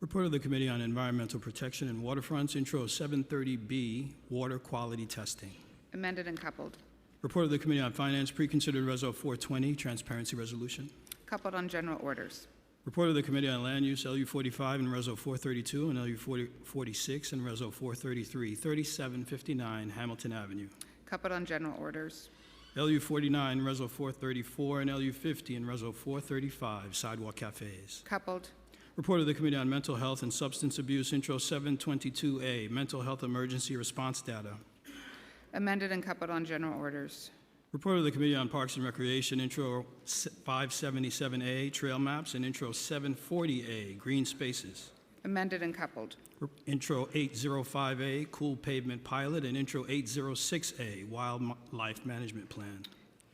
Report of the Committee on Environmental Protection and Waterfronts. Intro 730B, water quality testing. Amended and coupled. Report of the Committee on Finance, Preconsidered Reso 420, transparency resolution. Coupled on general orders. Report of the Committee on Land Use, LU 45 and Reso 432, and LU 46 and Reso 433, 3759 Hamilton Avenue. Coupled on general orders. LU 49, Reso 434, and LU 50 and Reso 435 sidewalk cafes. Coupled. Report of the Committee on Mental Health and Substance Abuse, Intro 722A, mental health emergency response data. Amended and coupled on general orders. Report of the Committee on Parks and Recreation, Intro 577A, trail maps, and Intro 740A, green spaces. Amended and coupled. Intro 805A, cool pavement pilot, and Intro 806A, wildlife management plan.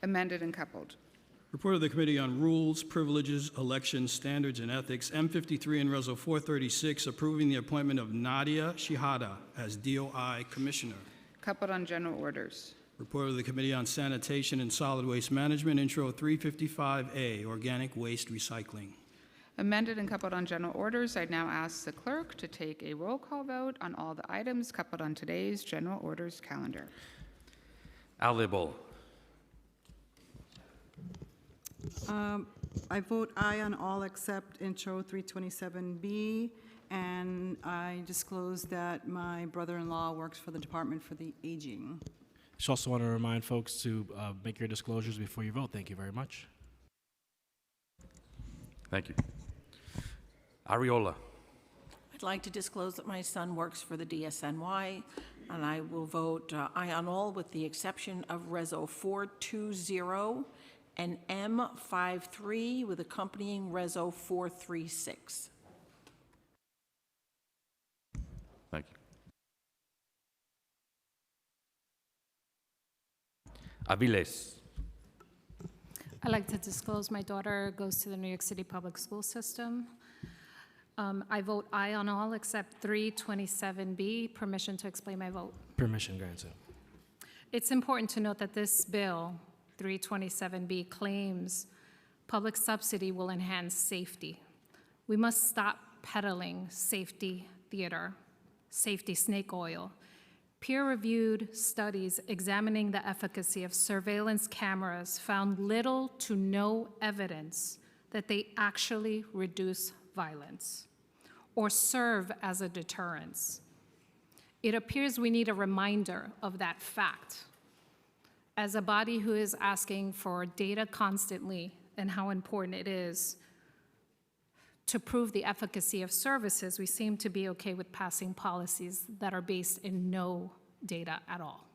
Amended and coupled. Report of the Committee on Rules, Privileges, Elections, Standards, and Ethics, M53 and Reso 436, approving the appointment of Nadia Shihada as DOI Commissioner. Coupled on general orders. Report of the Committee on Sanitation and Solid Waste Management, Intro 355A, Organic Waste Recycling. Amended and coupled on general orders. I now ask the clerk to take a roll call vote on all the items coupled on today's general orders calendar. Alible. I vote aye on all except Intro 327B, and I disclose that my brother-in-law works for the Department for the Aging. Just also want to remind folks to make your disclosures before you vote. Thank you very much. Thank you. Ariola. I'd like to disclose that my son works for the DSNY, and I will vote aye on all with the exception of Reso 420 and M53 with accompanying Reso 436. Thank you. Aviles. I'd like to disclose my daughter goes to the New York City public school system. I vote aye on all except 327B. Permission to explain my vote. Permission granted. It's important to note that this bill, 327B, claims public subsidy will enhance safety. We must stop peddling safety theater, safety snake oil. Peer-reviewed studies examining the efficacy of surveillance cameras found little to no evidence that they actually reduce violence or serve as a deterrence. It appears we need a reminder of that fact. As a body who is asking for data constantly and how important it is to prove the efficacy of services, we seem to be okay with passing policies that are based in no data at all.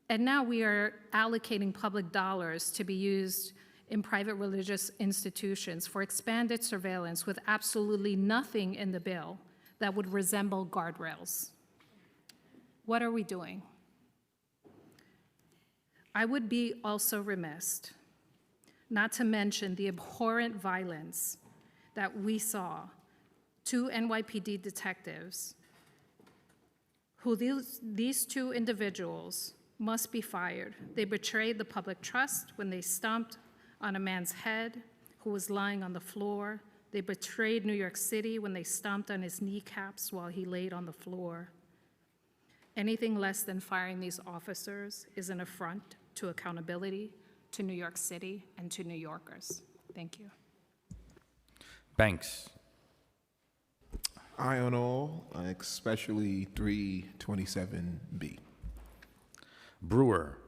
And now we are allocating public dollars to be used in private religious institutions for expanded surveillance with absolutely nothing in the bill that would resemble guardrails. What are we doing? I would be also remiss not to mention the abhorrent violence that we saw. Two NYPD detectives, who these two individuals must be fired. They betrayed the public trust when they stomped on a man's head who was lying on the floor. They betrayed New York City when they stomped on his kneecaps while he laid on the floor. Anything less than firing these officers is an affront to accountability, to New York City, and to New Yorkers. Thank you. Banks. Aye on all, especially 327B. Brewer.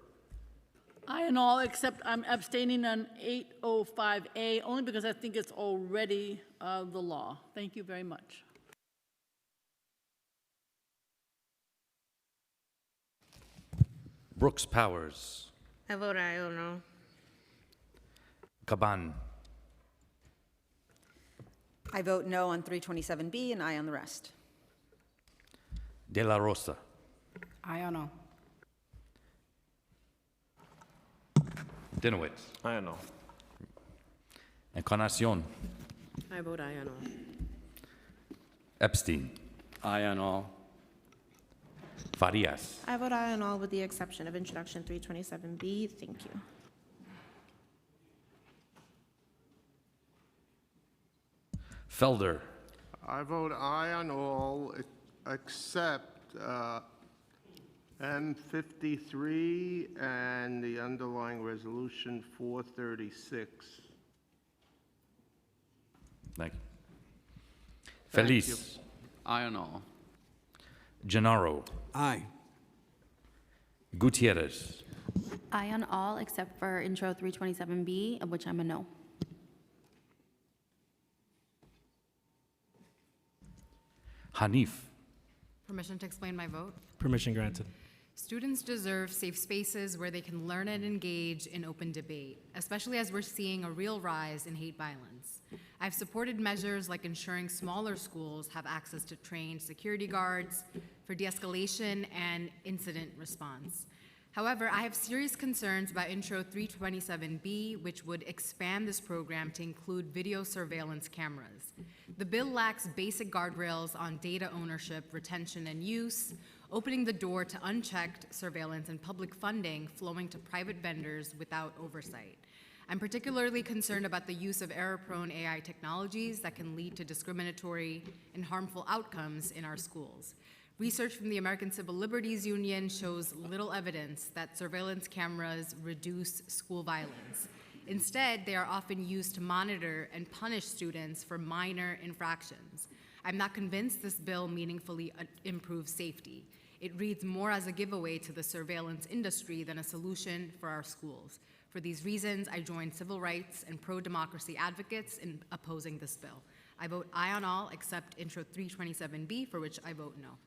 Aye on all, except I'm abstaining on 805A, only because I think it's already the law. Thank you very much. Brooks Powers. I vote aye on all. Caban. I vote no on 327B and aye on the rest. De La Rosa. Aye on all. Dinowitz. Aye on all. Encarnacion. I vote aye on all. Epstein. Aye on all. Farias. I vote aye on all with the exception of introduction 327B. Thank you. Felder. I vote aye on all except M53 and the underlying resolution 436. Thank you. Thank Feliz. you. Aye on all. Gennaro. Aye. Gutierrez. Aye on all except for intro 327B, of which I'm a no. Hanif. Permission to explain my vote? Permission granted. Students deserve safe spaces where they can learn and engage in open debate, especially as we're seeing a real rise in hate violence. I've supported measures like ensuring smaller schools have access to trained security guards for de-escalation and incident response. However, I have serious concerns about Intro 327B, which would expand this program to include video surveillance cameras. The bill lacks basic guardrails on data ownership, retention, and use, opening the door to unchecked surveillance and public funding flowing to private vendors without oversight. I'm particularly concerned about the use of error-prone AI technologies that can lead to discriminatory and harmful outcomes in our schools. Research from the American Civil Liberties Union shows little evidence that surveillance cameras reduce school violence. Instead, they are often used to monitor and punish students for minor infractions. I'm not convinced this bill meaningfully improves safety. It reads more as a giveaway to the surveillance industry than a solution for our schools. For these reasons, I join civil rights and pro-democracy advocates in opposing this bill. I vote aye on all except Intro 327B, for which I vote no.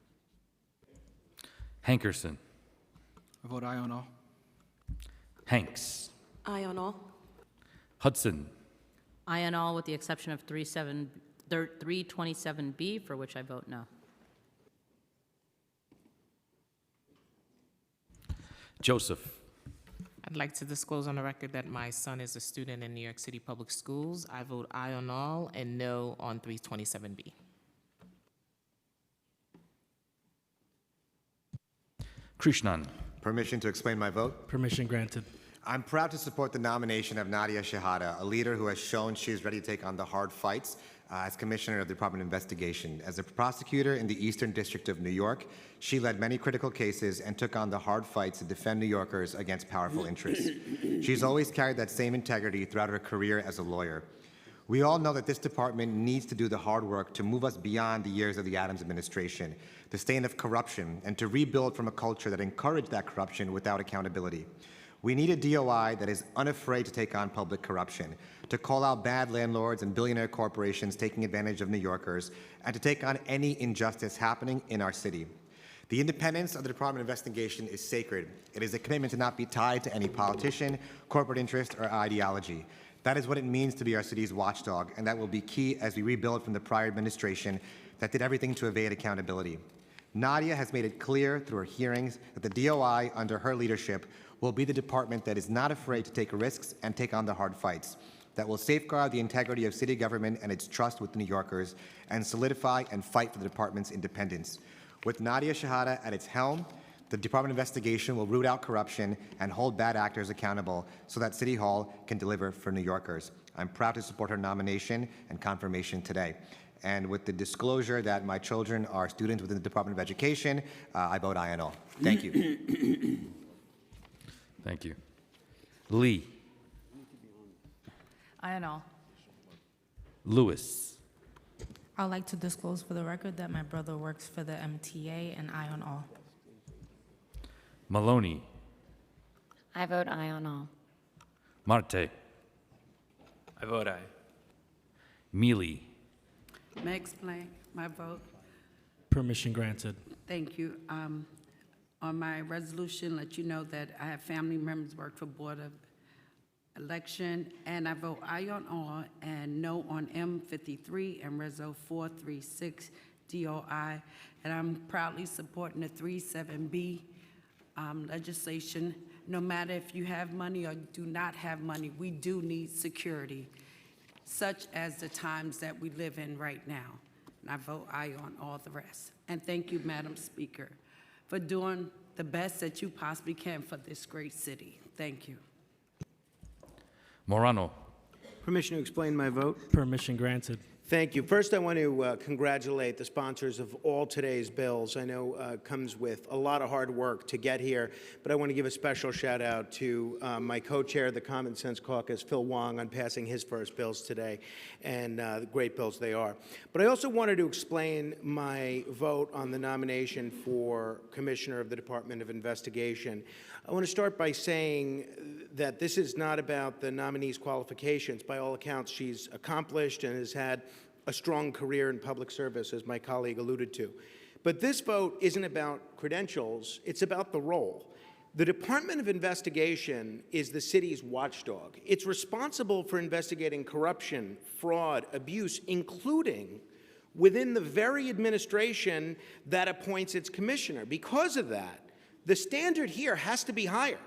Hankerson. I vote aye on all. Hanks. Aye on all. Hudson. Aye on all with the exception of 327B, for which I vote no. Joseph. I'd like to disclose on the record that my son is a student in New York City Public Schools. I vote aye on all and no on 327B. Krishnan. Permission to explain my vote? Permission granted. I'm proud to support the nomination of Nadia Shehata, a leader who has shown she is ready to take on the hard fights as Commissioner of the Department of Investigation. As a prosecutor in the Eastern District of New York, she led many critical cases and took on the hard fights to defend New Yorkers against powerful interests. She's always carried that same integrity throughout her career as a lawyer. We all know that this department needs to do the hard work to move us beyond the years of the Adams administration, the stain of corruption, and to rebuild from a culture that encouraged that corruption without accountability. We need a DOI that is unafraid to take on public corruption, to call out bad landlords and billionaire corporations taking advantage of New Yorkers, and to take on any injustice happening in our city. The independence of the Department of Investigation is sacred. It is a commitment to not be tied to any politician, corporate interest, or ideology. That is what it means to be our city's watchdog, and that will be key as we rebuild from the prior administration that did everything to evade accountability. Nadia has made it clear through her hearings that the DOI, under her leadership, will be the department that is not afraid to take risks and take on the hard fights, that will safeguard the integrity of city government and its trust with New Yorkers, and solidify and fight for the department's independence. With Nadia Shehata at its helm, the Department of Investigation will root out corruption and hold bad actors accountable so that City Hall can deliver for New Yorkers. I'm proud to support her nomination and confirmation today. And with the disclosure that my children are students within the Department of Education, I vote aye on all. Thank you. Thank you. Lee. Aye on all. Lewis. I'd like to disclose for the record that my brother works for the MTA and aye on all. Maloney. I vote aye on all. Marte. I vote aye. Mealy. May I explain my vote? Permission granted. Thank you. On my resolution, let you know that I have family members work for Board of Election, and I vote aye on all and no on M53 and Reso 436 DOI, and I'm proudly supporting the 37B legislation. No matter if you have money or do not have money, we do need security, such as the times that we live in right now. And I vote aye on all the rest. And thank you, Madam Speaker, for doing the best that you possibly can for this great city. Thank you. Morano. Permission to explain my vote? Permission granted. Thank you. First, I want to congratulate the sponsors of all today's bills. I know it comes with a lot of hard work to get here, but I want to give a special shout out to my co-chair of the Common Sense Caucus, Phil Wong, on passing his first bills today, and the great bills they are. But I also wanted to explain my vote on the nomination for Commissioner of the Department of Investigation. I want to start by saying that this is not about the nominee's qualifications. By all accounts, she's accomplished and has had a strong career in public service, as my colleague alluded to. But this vote isn't about credentials, it's about the role. The Department of Investigation is the city's watchdog. It's responsible for investigating corruption, fraud, abuse, including within the very administration that appoints its commissioner. Because of that, the standard here has to be higher.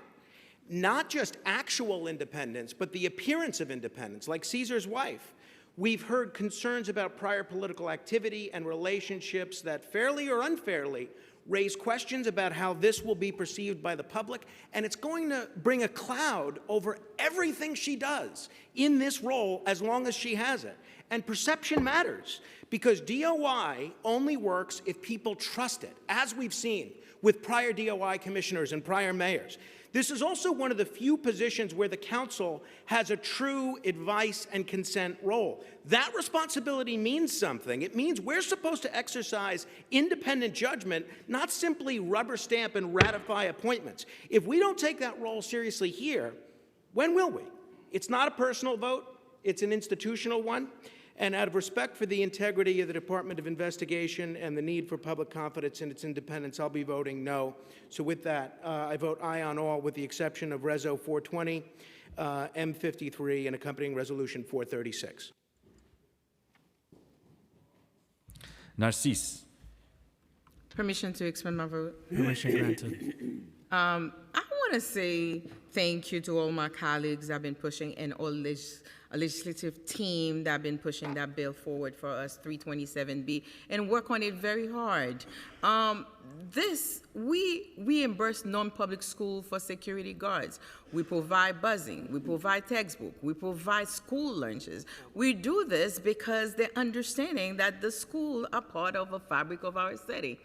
Not just actual independence, but the appearance of independence, like Caesar's wife. We've heard concerns about prior political activity and relationships that fairly or unfairly raise questions about how this will be perceived by the public, and it's going to bring a cloud over everything she does in this role as long as she has it. And perception matters, because DOI only works if people trust it, as we've seen with prior DOI commissioners and prior mayors. This is also one of the few positions where the council has a true advice and consent role. That responsibility means something. It means we're supposed to exercise independent judgment, not simply rubber stamp and ratify appointments. If we don't take that role seriously here, when will we? It's not a personal vote, it's an institutional one. And out of respect for the integrity of the Department of Investigation and the need for public confidence in its independence, I'll be voting no. So with that, I vote aye on all, with the exception of Reso 420, M53, and accompanying Resolution 436. Narcisse. Permission to expend my vote. Permission granted. I want to say thank you to all my colleagues that have been pushing and all legislative team that have been pushing that bill forward for us, 327B, and work on it very hard. We reimburse non-public school for security guards. We provide buzzing, we provide textbook, we provide school lunches. We do this because they're understanding that the school are part of a fabric of our city.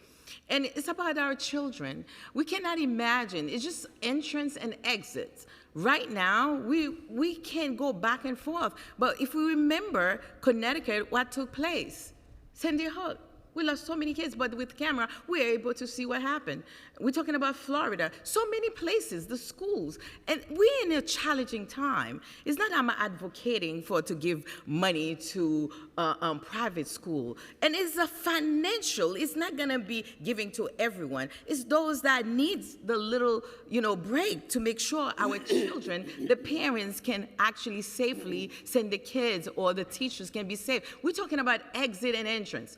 And it's about our children. We cannot imagine, it's just entrance and exits. Right now, we can go back and forth. But if we remember Connecticut, what took place? Sandy Hook. We lost so many kids, but with camera, we're able to see what happened. We're talking about Florida. So many places, the schools. And we're in a challenging time. It's not I'm advocating to give money to private school. And it's a financial, it's not gonna be giving to everyone. It's those that needs the little, break to make sure our children, the parents can actually safely send the kids or the teachers can be safe. We're talking about exit and entrance.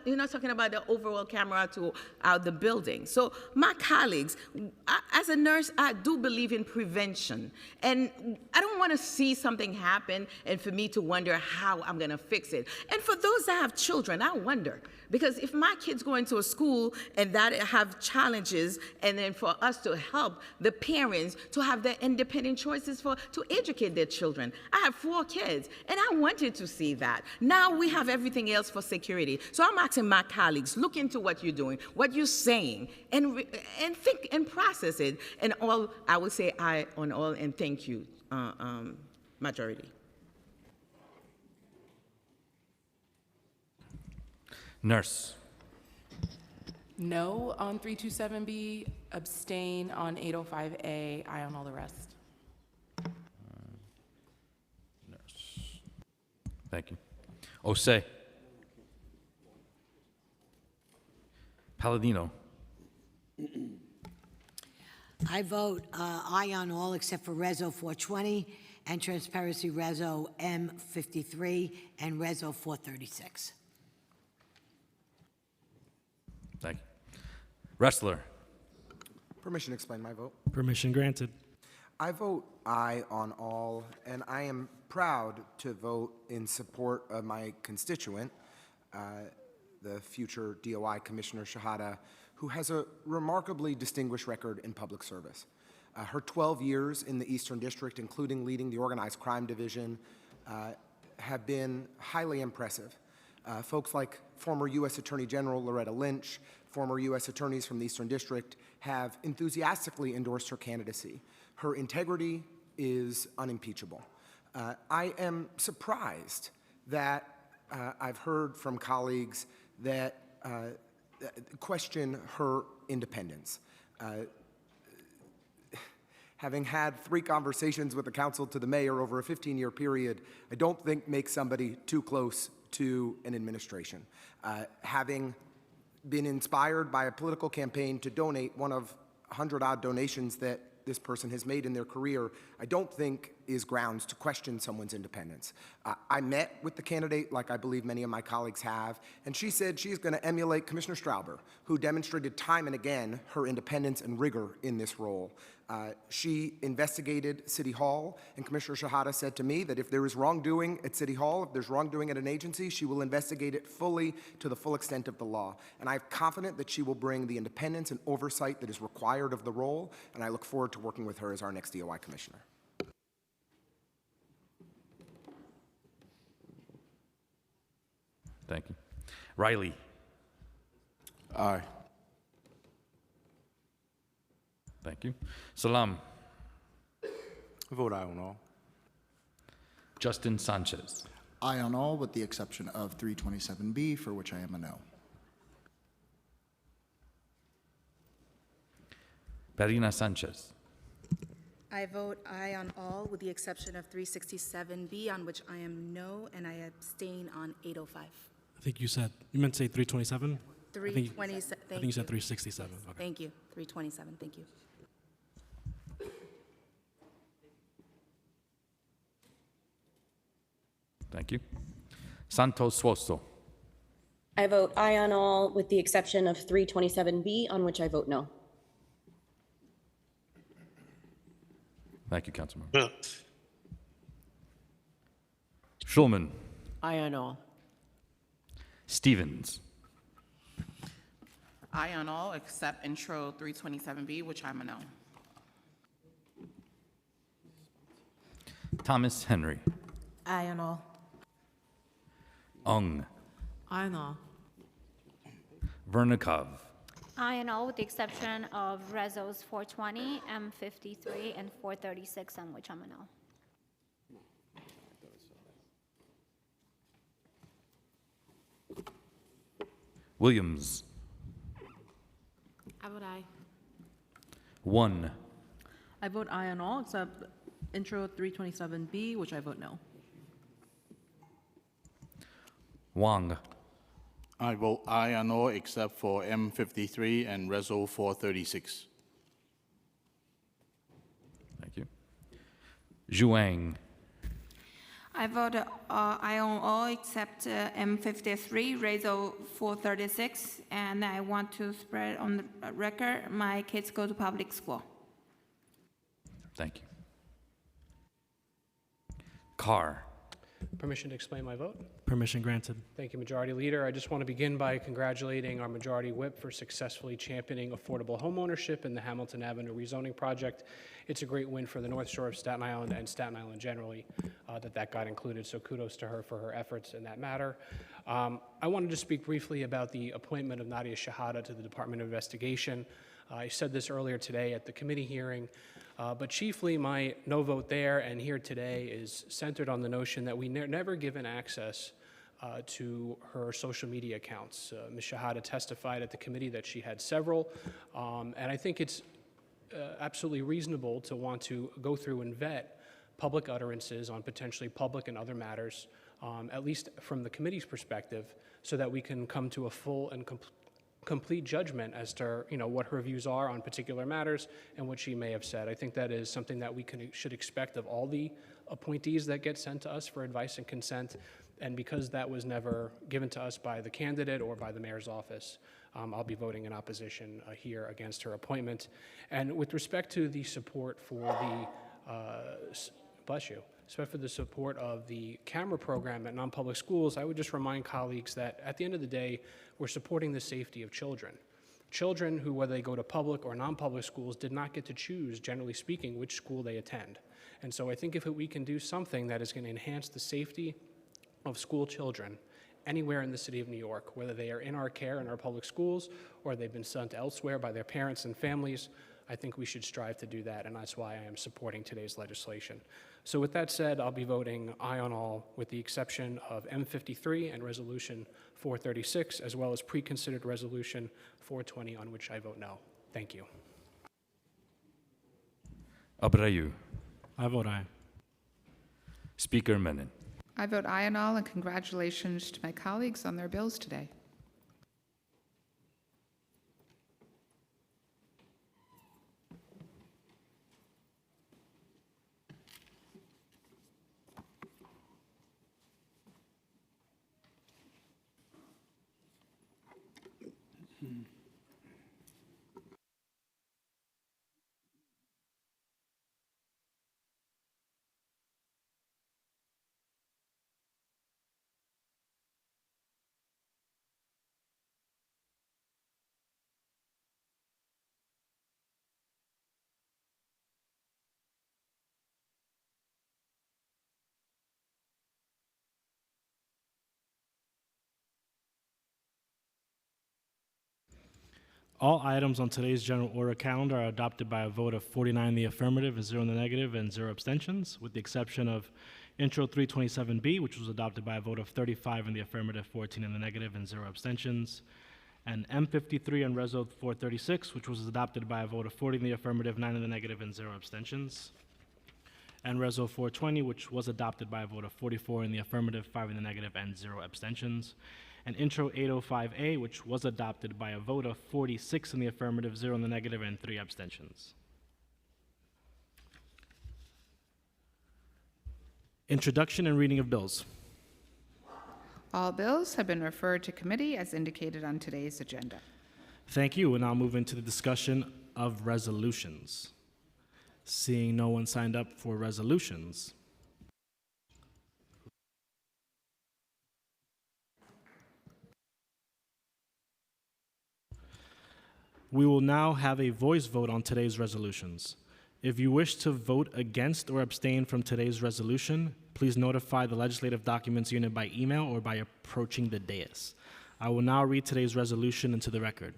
You're not talking about the overall camera to out the building. So my colleagues, as a nurse, I do believe in prevention. And I don't want to see something happen and for me to wonder how I'm going to fix it. And for those that have children, I wonder. Because if my kids go into a school and that have challenges, and then for us to help the parents to have their independent choices to educate their children. I have 4 kids, and I wanted to see that. Now we have everything else for security. So I'm asking my colleagues, look into what you're doing, what you're saying, and think and process it. And all, I would say aye on all, and thank you, majority. Nurse. No on 327B, abstain on 805A, aye on all the rest. Nurse. Thank you. Osei. Palladino. I vote aye on all except for Reso 420 and Transparency Reso M53 and Reso 436. Thank you. Wrestler. Permission to explain my vote. Permission granted. I vote aye on all, and I am proud to vote in support of my constituent, the future DOI Commissioner Shahada, who has a remarkably distinguished record in public service. Her 12 years in the Eastern District, including leading the Organized Crime Division, have been highly impressive. Folks like former U.S. Attorney General Loretta Lynch, former U.S. attorneys from the Eastern District have enthusiastically endorsed her candidacy. Her integrity is unimpeachable. I am surprised that I've heard from colleagues that question her independence. Having had 3 conversations with the council to the mayor over a 15-year period, I don't think makes somebody too close to an administration. Having been inspired by a political campaign to donate one of 100-odd donations that this person has made in their career, I don't think is grounds to question someone's independence. I met with the candidate, like I believe many of my colleagues have, and she said she's going to emulate Commissioner Strauber, who demonstrated time and again her independence and rigor in this role. She investigated City Hall, and Commissioner Shahada said to me that if there is wrongdoing at City Hall, if there's wrongdoing at an agency, she will investigate it fully to the full extent of the law. And I'm confident that she will bring the independence and oversight that is required of the role, and I look forward to working with her as our next DOI Commissioner. Thank you. Riley. Aye. Thank you. Salam. Vote aye on all. Justin Sanchez. Aye on all with the exception of 327B, for which I am a no. Perina Sanchez. I vote aye on all with the exception of 367B, on which I am no, and I abstain on 805. I think you meant to say 327? 327, I think you said 367. Okay. Thank you, 327, thank you. Thank you. Santos Suoso. I vote aye on all with the exception of 327B, on which I vote no. Thank you, Councilmember. Schulman. Aye on all. Stevens. Aye on all except Intro 327B, which I'm a no. Thomas Henry. Aye on all. Ung. Aye on all. Vernikov. Aye on all with the exception of Rezos 420, M53, and 436, on which I'm a no. Williams. I vote aye. 1. I vote aye on all except Intro 327B, which I vote no. Wang. I vote aye on all except for M53 and Reso 436. Thank you. Zhuang. I vote aye on all except M53, Reso 436, and I want to spread on the record my kids go to public school. Thank you. Carr. Permission to explain my vote? Permission granted. Thank you, Majority Leader. I just want to begin by congratulating our Majority Whip for successfully championing affordable homeownership in the Hamilton Avenue rezoning project. It's a great win for the North Shore of Staten Island and Staten Island generally that got included, so kudos to her for her efforts in that matter. I wanted to speak briefly about the appointment of Nadia Shehata to the Department of Investigation. I said this earlier today at the committee hearing, but chiefly my no vote there and here today is centered on the notion that we never given access to her social media accounts. Ms. Shehata testified at the committee that she had several, and I think it's absolutely reasonable to want to go through and vet public utterances on potentially public and other matters, at least from the committee's perspective, so that we can come to a full and complete judgment as to what her views are on particular matters and what she may have said. I think that is something that we should expect of all the appointees that get sent to us for advice and consent. And because that was never given to us by the candidate or by the mayor's office, I'll be voting in opposition here against her appointment. And with respect to the support for the, bless you, for the support of the camera program at non-public schools, I would just remind colleagues that at the end of the day, we're supporting the safety of children. Children who, whether they go to public or non-public schools, did not get to choose, generally speaking, which school they attend. And so I think if we can do something that is going to enhance the safety of school children anywhere in the city of New York, whether they are in our care in our public schools or they've been sent elsewhere by their parents and families, I think we should strive to do that, and that's why I am supporting today's legislation. So with that said, I'll be voting aye on all with the exception of M53 and Resolution 436, as well as pre-considered Resolution 420, on which I vote no. Thank you. Abreu. I vote aye. Speaker Menon. I vote aye on all, and congratulations to my colleagues on their bills today. All items on today's general order calendar are adopted by a vote of 49 in the affirmative and 0 in the negative and 0 abstentions, with the exception of Intro 327B, which was adopted by a vote of 35 in the affirmative, 14 in the negative, and 0 abstentions, and M53 and Reso 436, which was adopted by a vote of 40 in the affirmative, 9 in the negative, and 0 abstentions, and Reso 420, which was adopted by a vote of 44 in the affirmative, 5 in the negative, and 0 abstentions, and Intro 805A, which was adopted by a vote of 46 in the affirmative, 0 in the negative, and 3 abstentions. Introduction and reading of bills. All bills have been referred to committee as indicated on today's agenda. Thank you, and I'll move into the discussion of resolutions. Seeing no one signed up for resolutions. We will now have a voice vote on today's resolutions. If you wish to vote against or abstain from today's resolution, please notify the Legislative Documents Unit by email or by approaching the dais. I will now read today's resolution into the record.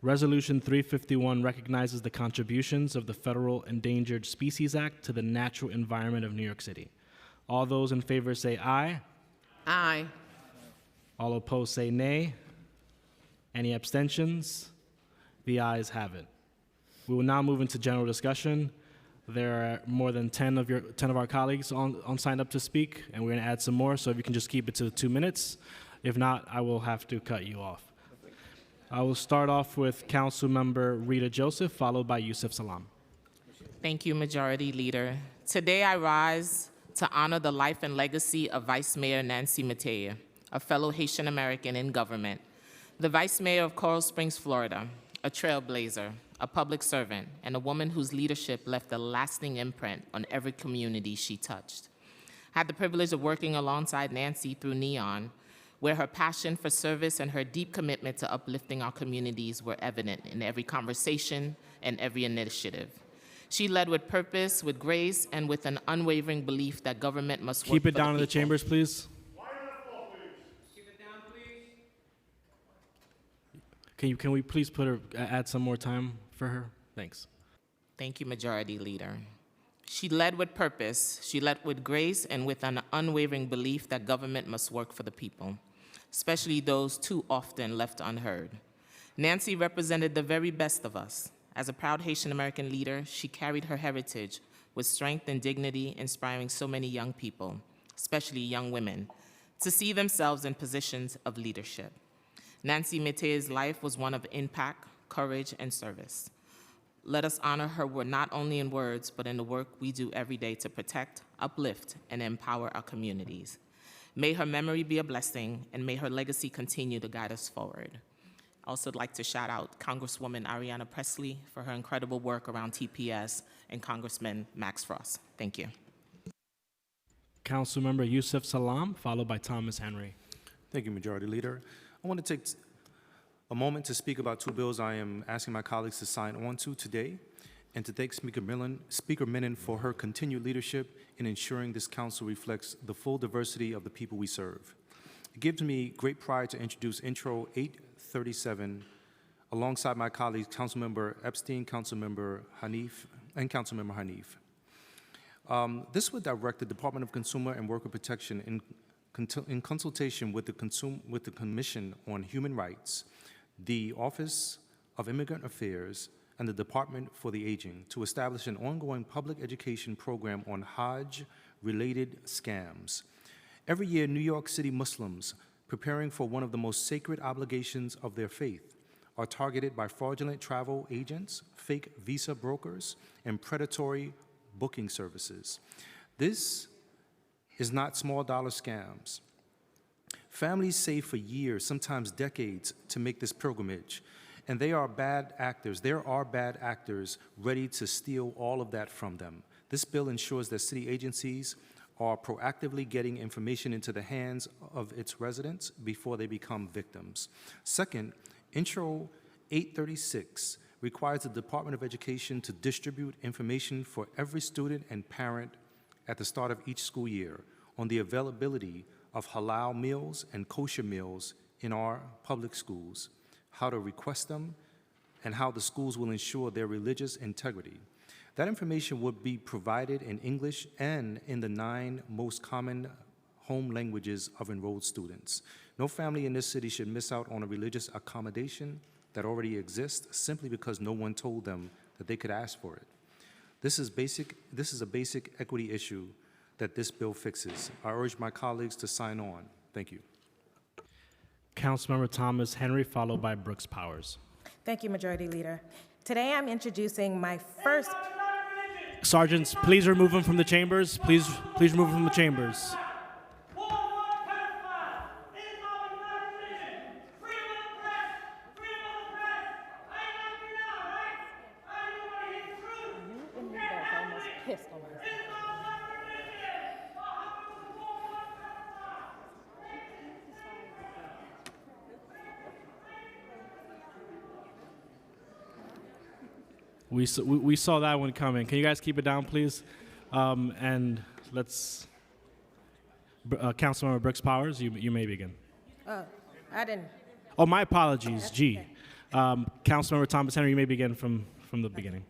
Resolution 351 recognizes the contributions of the Federal Endangered Species Act to the natural environment of New York City. All those in favor say aye. Aye. All opposed say nay. Any abstentions? The ayes have it. We will now move into general discussion. There are more than 10 of our colleagues on signed up to speak, and we're going to add some more, so if you can just keep it to 2 minutes. If not, I will have to cut you off. I will start off with Councilmember Rita Joseph, followed by Yusuf Salam. Thank you, Majority Leader. Today I rise to honor the life and legacy of Vice Mayor Nancy Mattea, a fellow Haitian American in government, the Vice Mayor of Coral Springs, Florida, a trailblazer, a public servant, and a woman whose leadership left a lasting imprint on every community she touched. I had the privilege of working alongside Nancy through NEON, where her passion for service and her deep commitment to uplifting our communities were evident in every conversation and every initiative. She led with purpose, with grace, and with an unwavering belief that government must work Keep it for down the in the people. chambers, please. Can we please add some more time for her? Thanks. Thank you, Majority Leader. She led with purpose, she led with grace, and with an unwavering belief that government must work for the people, especially those too often left unheard. Nancy represented the very best of us. As a proud Haitian American leader, she carried her heritage with strength and dignity, inspiring so many young people, especially young women, to see themselves in positions of leadership. Nancy Mattea's life was one of impact, courage, and service. Let us honor her not only in words, but in the work we do every day to protect, uplift, and empower our communities. May her memory be a blessing, and may her legacy continue to guide us forward. I also would like to shout out Congresswoman Ariana Presley for her incredible work around TPS, and Congressman Max Frost. Thank you. Councilmember Yusuf Salam, followed by Thomas Henry. Thank you, Majority Leader. I want to take a moment to speak about two bills I am asking my colleagues to sign on to today, and to thank Speaker Menon for her continued leadership in ensuring this council reflects the full diversity of the people we serve. It gives me great pride to introduce Intro 837 alongside my colleagues, Councilmember Epstein, Councilmember Hanif, and Councilmember Hanif. This would direct the Department of Consumer and Worker Protection in consultation with the Commission on Human Rights, the Office of Immigrant Affairs, and the Department for the Aging to establish an ongoing public education program on Hajj-related scams. Every year, New York City Muslims preparing for one of the most sacred obligations of their faith are targeted by fraudulent travel agents, fake visa brokers, and predatory booking services. This is not small dollar scams. Families save for years, sometimes decades, to make this pilgrimage, and there are bad actors ready to steal all of that from them. This bill ensures that city agencies are proactively getting information into the hands of its residents before they become victims. Second, Intro 836 requires the Department of Education to distribute information for every student and parent at the start of each school year on the availability of halal meals and kosher meals in our public schools, how to request them, and how the schools will ensure their religious integrity. That information would be provided in English and in the 9 most common home languages of enrolled students. No family in this city should miss out on a religious accommodation that already exists simply because no one told them that they could ask for it. This is a basic equity issue that this bill fixes. I urge my colleagues to sign on. Thank you. Councilmember Thomas Henry, followed by Brooks Powers. Thank you, Majority Leader. Today I'm introducing my first... Sergeants, please remove them from the chambers. Please remove them from the chambers. We saw that one coming. Can you guys keep it down, please? And let's, Councilmember Brooks Powers, you may begin. Oh, I didn't. Oh, my apologies, G. Councilmember Thomas Henry, you may begin from the beginning.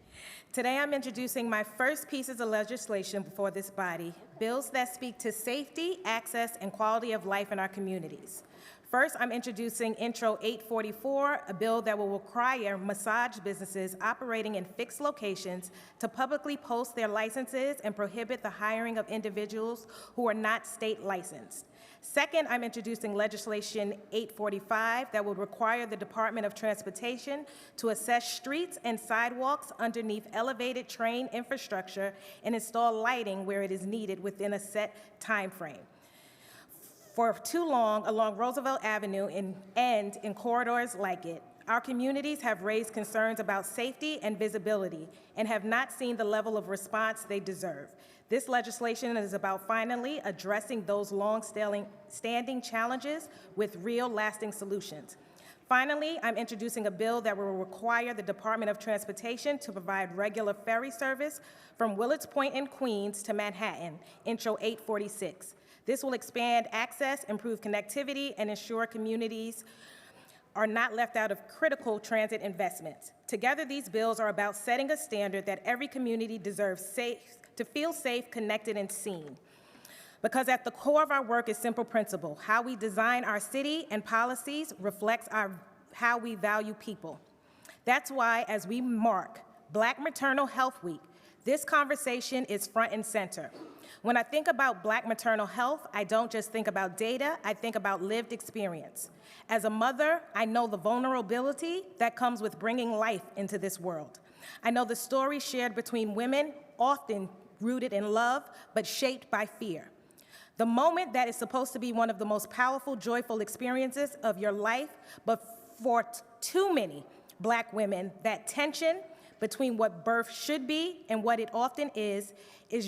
Today, I'm introducing my first pieces of legislation before this body, bills that speak to safety, access, and quality of life in our communities. First, I'm introducing Intro 844, a bill that will require massage businesses operating in fixed locations to publicly post their licenses and prohibit the hiring of individuals who are not state licensed. Second, I'm introducing legislation 845 that would require the Department of Transportation to assess streets and sidewalks underneath elevated train infrastructure and install lighting where it is needed within a set time frame. For too long, along Roosevelt Avenue and in corridors like it, our communities have raised concerns about safety and visibility and have not seen the level of response they deserve. This legislation is about finally addressing those long-standing challenges with real, lasting solutions. Finally, I'm introducing a bill that will require the Department of Transportation to provide regular ferry service from Willards Point in Queens to Manhattan, Intro 846. This will expand access, improve connectivity, and ensure communities are not left out of critical transit investments. Together, these bills are about setting a standard that every community deserves to feel safe, connected, and seen. Because at the core of our work is simple principle. How we design our city and policies reflects how we value people. That's why, as we mark Black Maternal Health Week, this conversation is front and center. When I think about Black maternal health, I don't just think about data, I think about lived experience. As a mother, I know the vulnerability that comes with bringing life into this world. I know the stories shared between women, often rooted in love, but shaped by fear. The moment that is supposed to be one of the most powerful, joyful experiences of your life, but for too many Black women, that tension between what birth should be and what it often is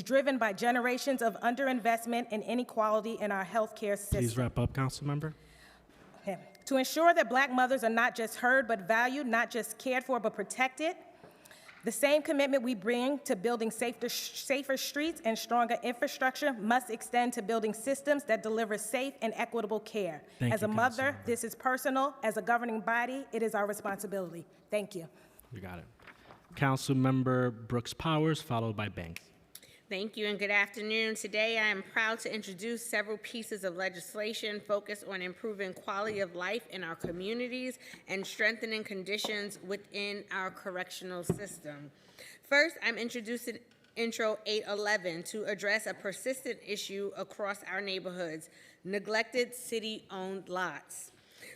driven by generations of underinvestment and inequality in our healthcare system. Please wrap up, council member. Okay. To ensure that Black mothers are not just heard but valued, not just cared for but protected, the same commitment we bring to building safer streets and stronger infrastructure must extend to building systems that deliver safe and equitable care. As a mother, this is personal. As a governing body, it is our responsibility. Thank you. You got it. Council member Brooks Powers, followed by Banks. Thank you and good afternoon. Today I am proud to introduce several pieces of legislation focused on improving quality of life in our communities and strengthening conditions within our correctional system. First, I'm introducing Intro 811 to address a persistent issue across our neighborhoods, neglected city-owned lots.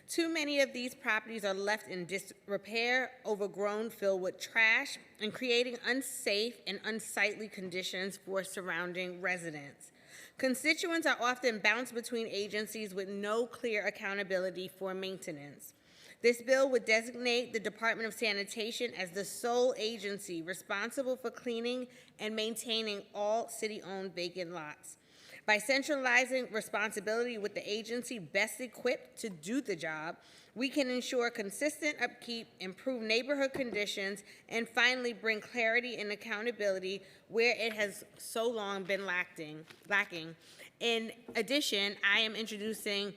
Too many of these properties are left in disrepair, overgrown, filled with trash, and creating unsafe and unsightly conditions for surrounding residents. Constituents are often bounced between agencies with no clear accountability for maintenance. This bill would designate the Department of Sanitation as the sole agency responsible for cleaning and maintaining all city-owned vacant lots. By centralizing responsibility with the agency best equipped to do the job, we can ensure consistent upkeep, improve neighborhood conditions, and finally bring clarity and accountability where it has so long been lacking. In addition, I am introducing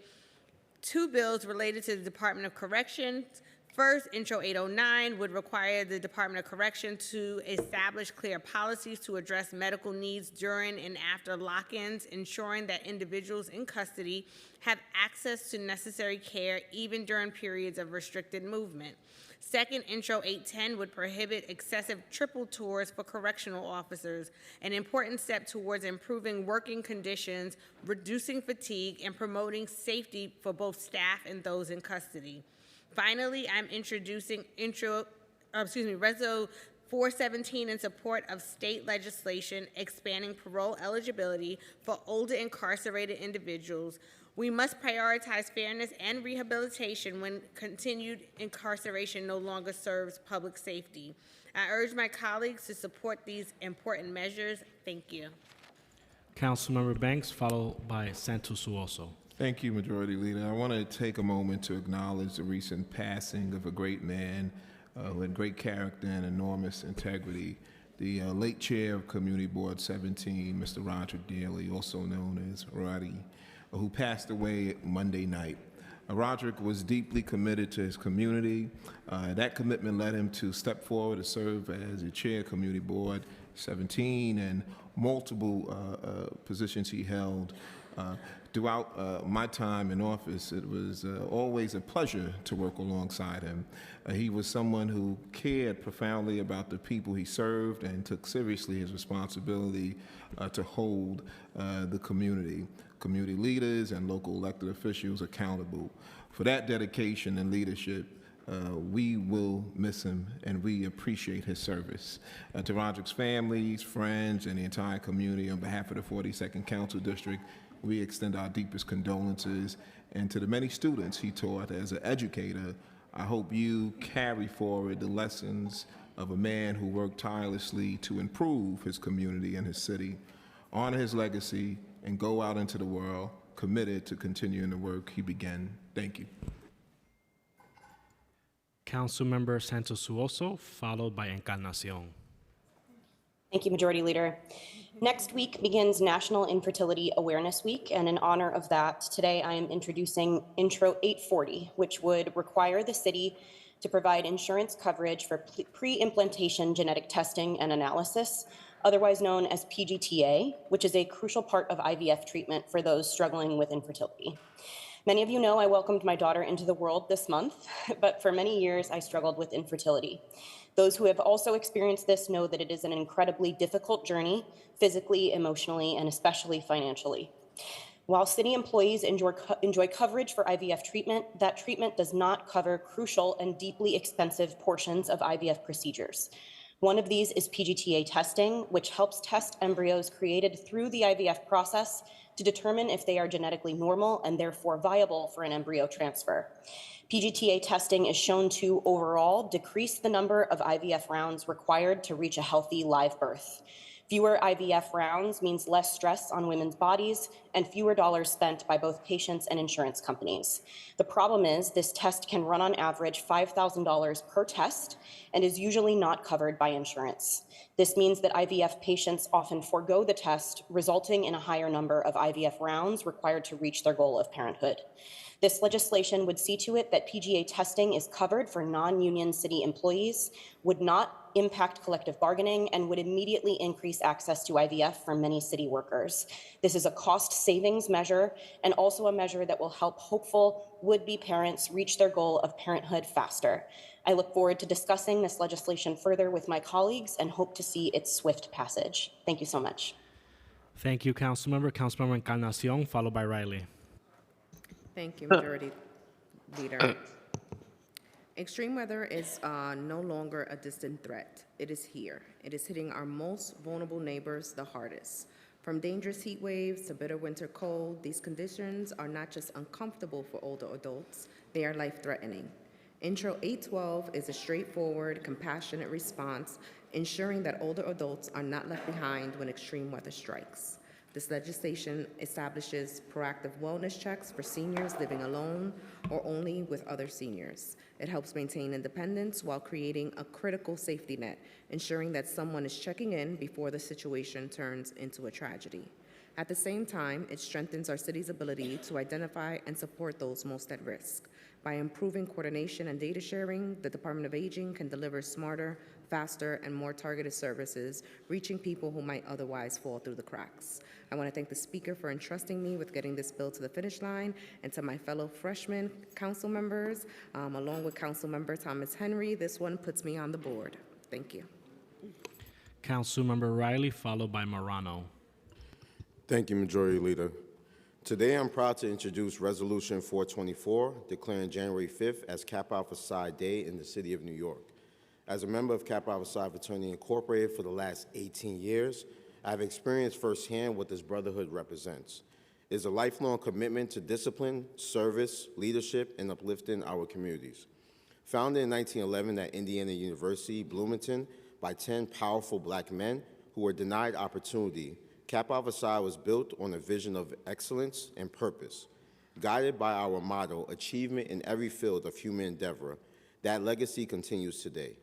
two bills related to the Department of Corrections. First, Intro 809 would require the Department of Corrections to establish clear policies to address medical needs during and after lock-ins, ensuring that individuals in custody have access to necessary care even during periods of restricted movement. Second, Intro 810 would prohibit excessive triple tours for correctional officers, an important step towards improving working conditions, reducing fatigue, and promoting safety for both staff and those in custody. Finally, I'm introducing Reso 417 in support of state legislation expanding parole eligibility for older incarcerated individuals. We must prioritize fairness and rehabilitation when continued incarceration no longer serves public safety. I urge my colleagues to support these important measures. Thank you. Councilmember Banks, followed by Santos Suoso. Thank you, Majority Leader. I want to take a moment to acknowledge the recent passing of a great man who had great character and enormous integrity, the late chair of Community Board 17, Mr. Roderick Daly, also known as Roddy, who passed away Monday night. Roderick was deeply committed to his community. That commitment led him to step forward to serve as the chair of Community Board 17 and multiple positions he held. Throughout my time in office, it was always a pleasure to work alongside him. He was someone who cared profoundly about the people he served and took seriously his responsibility to hold the community leaders and local elected officials accountable. For that dedication and leadership, we will miss him, and we appreciate his service. To Roderick's families, friends, and the entire community, on behalf of the 42nd Council District, we extend our deepest condolences. And to the many students he taught as an educator, I hope you carry forward the lessons of a man who worked tirelessly to improve his community and his city, honor his legacy, and go out into the world committed to continuing the work he began. Thank you. Councilmember Santos Suoso, followed by Encarnacion. Thank you, Majority Leader. Next week begins National Infertility Awareness Week, and in honor of that, today I am introducing Intro 840, which would require the city to provide insurance coverage for pre-implantation genetic testing and analysis, otherwise known as PGTA, which is a crucial part of IVF treatment for those struggling with infertility. Many of you know I welcomed my daughter into the world this month, but for many years I struggled with infertility. Those who have also experienced this know that it is an incredibly difficult journey, physically, emotionally, and especially financially. While city employees enjoy coverage for IVF treatment, that treatment does not cover crucial and deeply expensive portions of IVF procedures. One of these is PGTA testing, which helps test embryos created through the IVF process to determine if they are genetically normal and therefore viable for an embryo transfer. PGTA testing is shown to overall decrease the number of IVF rounds required to reach a healthy live birth. Fewer IVF rounds means less stress on women's bodies and fewer dollars spent by both patients and insurance companies. The problem is this test can run on average $5,000 per test and is usually not covered by insurance. This means that IVF patients often forego the test, resulting in a higher number of IVF rounds required to reach their goal of parenthood. This legislation would see to it that PGA testing is covered for non-union city employees, would not impact collective bargaining, and would immediately increase access to IVF for many city workers. This is a cost savings measure and also a measure that will help hopeful would-be parents reach their goal of parenthood faster. I look forward to discussing this legislation further with my colleagues and hope to see its swift passage. Thank you so much. Thank you, Councilmember. Councilmember Encarnacion, followed by Riley. Thank you, Majority Leader. Extreme weather is no longer a distant threat. It is here. It is hitting our most vulnerable neighbors the hardest. From dangerous heat waves to bitter winter cold, these conditions are not just uncomfortable for older adults, they are life-threatening. Intro 812 is a straightforward, compassionate response, ensuring that older adults are not left behind when extreme weather strikes. This legislation establishes proactive wellness checks for seniors living alone or only with other seniors. It helps maintain independence while creating a critical safety net, ensuring that someone is checking in before the situation turns into a tragedy. At the same time, it strengthens our city's ability to identify and support those most at risk. By improving coordination and data sharing, the Department of Aging can deliver smarter, faster, and more targeted services, reaching people who might otherwise fall through the cracks. I want to thank the Speaker for entrusting me with getting this bill to the finish line, and to my fellow freshman council members, along with Councilmember Thomas Henry, this one puts me on the board. Thank you. Councilmember Riley, followed by Morano. Thank you, Majority Leader. Today, I'm proud to introduce Resolution 424, declaring January 5th as Kappa Alpha Psi Day in the city of New York. As a member of Kappa Alpha Psi Fraternity Incorporated for the last 18 years, I've experienced firsthand what this brotherhood represents. It is a lifelong commitment to discipline, service, leadership, and uplifting our communities. Founded in 1911 at Indiana University, Bloomington, by 10 powerful black men who were denied opportunity, Kappa Alpha Psi was built on a vision of excellence and purpose. Guided by our motto, achievement in every field of human endeavor, that legacy continues today.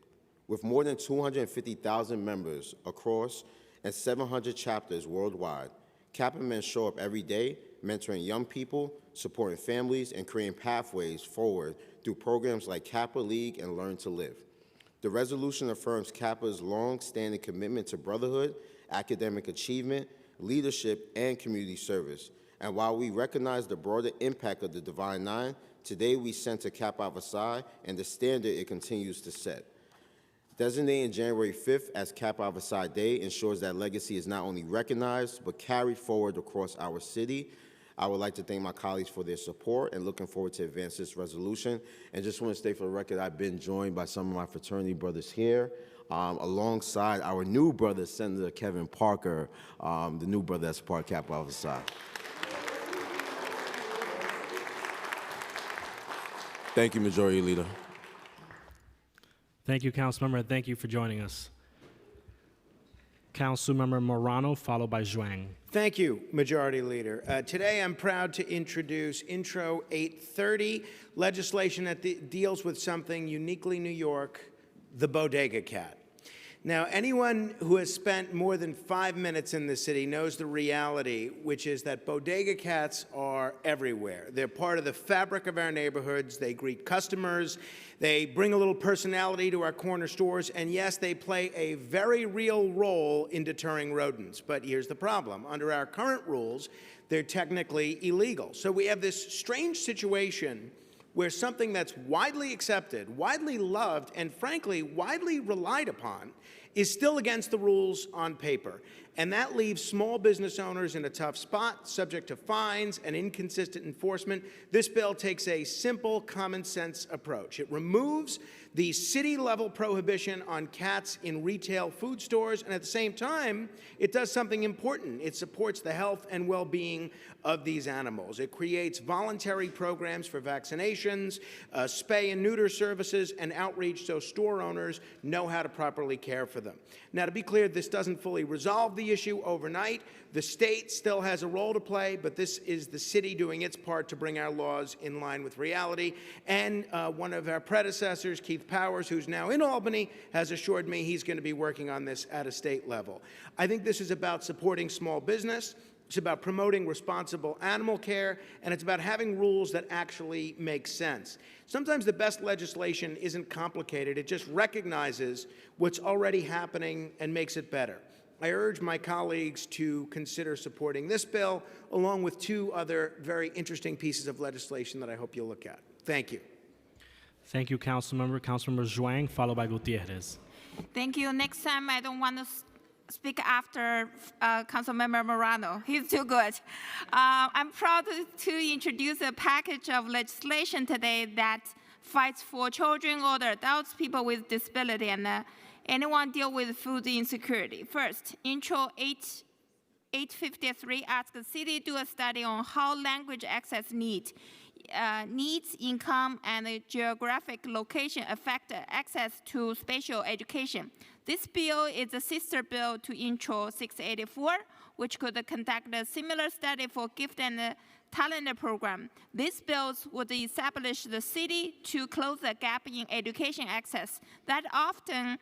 With more than 250,000 members across and 700 chapters worldwide, Kappa men show up every day, mentoring young people, supporting families, and creating pathways forward through programs like Kappa League and Learn to Live. The resolution affirms Kappa's long-standing commitment to brotherhood, academic achievement, leadership, and community service. And while we recognize the broader impact of the Divine Nine, today we center Kappa Alpha Psi and the standard it continues to set. Designating January 5th as Kappa Alpha Psi Day ensures that legacy is not only recognized, but carried forward across our city. I would like to thank my colleagues for their support and looking forward to advance this resolution. And just want to state for the record, I've been joined by some of my fraternity brothers here, alongside our new brother, Senator Kevin Parker, the new brother that's part of Kappa Alpha Psi. Thank you, Majority Leader. Thank you, Councilmember, and thank you for joining us. Councilmember Morano, followed by Zhuang. Thank you, Majority Leader. Today I'm proud to introduce Intro 830, legislation that deals with something uniquely New York, the bodega cat. Now, anyone who has spent more than 5 minutes in the city knows the reality, which is that bodega cats are everywhere. They're part of the fabric of our neighborhoods. They greet customers. They bring a little personality to our corner stores. And yes, they play a very real role in deterring rodents. But here's the problem. Under our current rules, they're technically illegal. So we have this strange situation where something that's widely accepted, widely loved, and frankly, widely relied upon is still against the rules on paper. And that leaves small business owners in a tough spot, subject to fines and inconsistent enforcement. This bill takes a simple, common sense approach. It removes the city-level prohibition on cats in retail food stores, and at the same time, it does something important. It supports the health and well-being of these animals. It creates voluntary programs for vaccinations, spay and neuter services, and outreach so store owners know how to properly care for them. Now, to be clear, this doesn't fully resolve the issue overnight. The state still has a role to play, but this is the city doing its part to bring our laws in line with reality. And one of our predecessors, Keith Powers, who's now in Albany, has assured me he's going to be working on this at a state level. I think this is about supporting small business. It's about promoting responsible animal care, and it's about having rules that actually make sense. Sometimes the best legislation isn't complicated. It just recognizes what's already happening and makes it better. I urge my colleagues to consider supporting this bill, along with 2 other very interesting pieces of legislation that I hope you'll look at. Thank you. Thank you, Councilmember. Councilmember Zhuang, followed by Gutierrez. Thank you. Next time, I don't want to speak after Councilmember Morano. He's too good. I'm proud to introduce a package of legislation today that fights for children, older adults, people with disability, and anyone deal with food insecurity. First, Intro 853 asks the city to do a study on how language access needs, income, and geographic location affect access to special education. This bill is a sister bill to Intro 684, which could conduct a similar study for gift and talent program. These bills would establish the city to close the gap in education access that often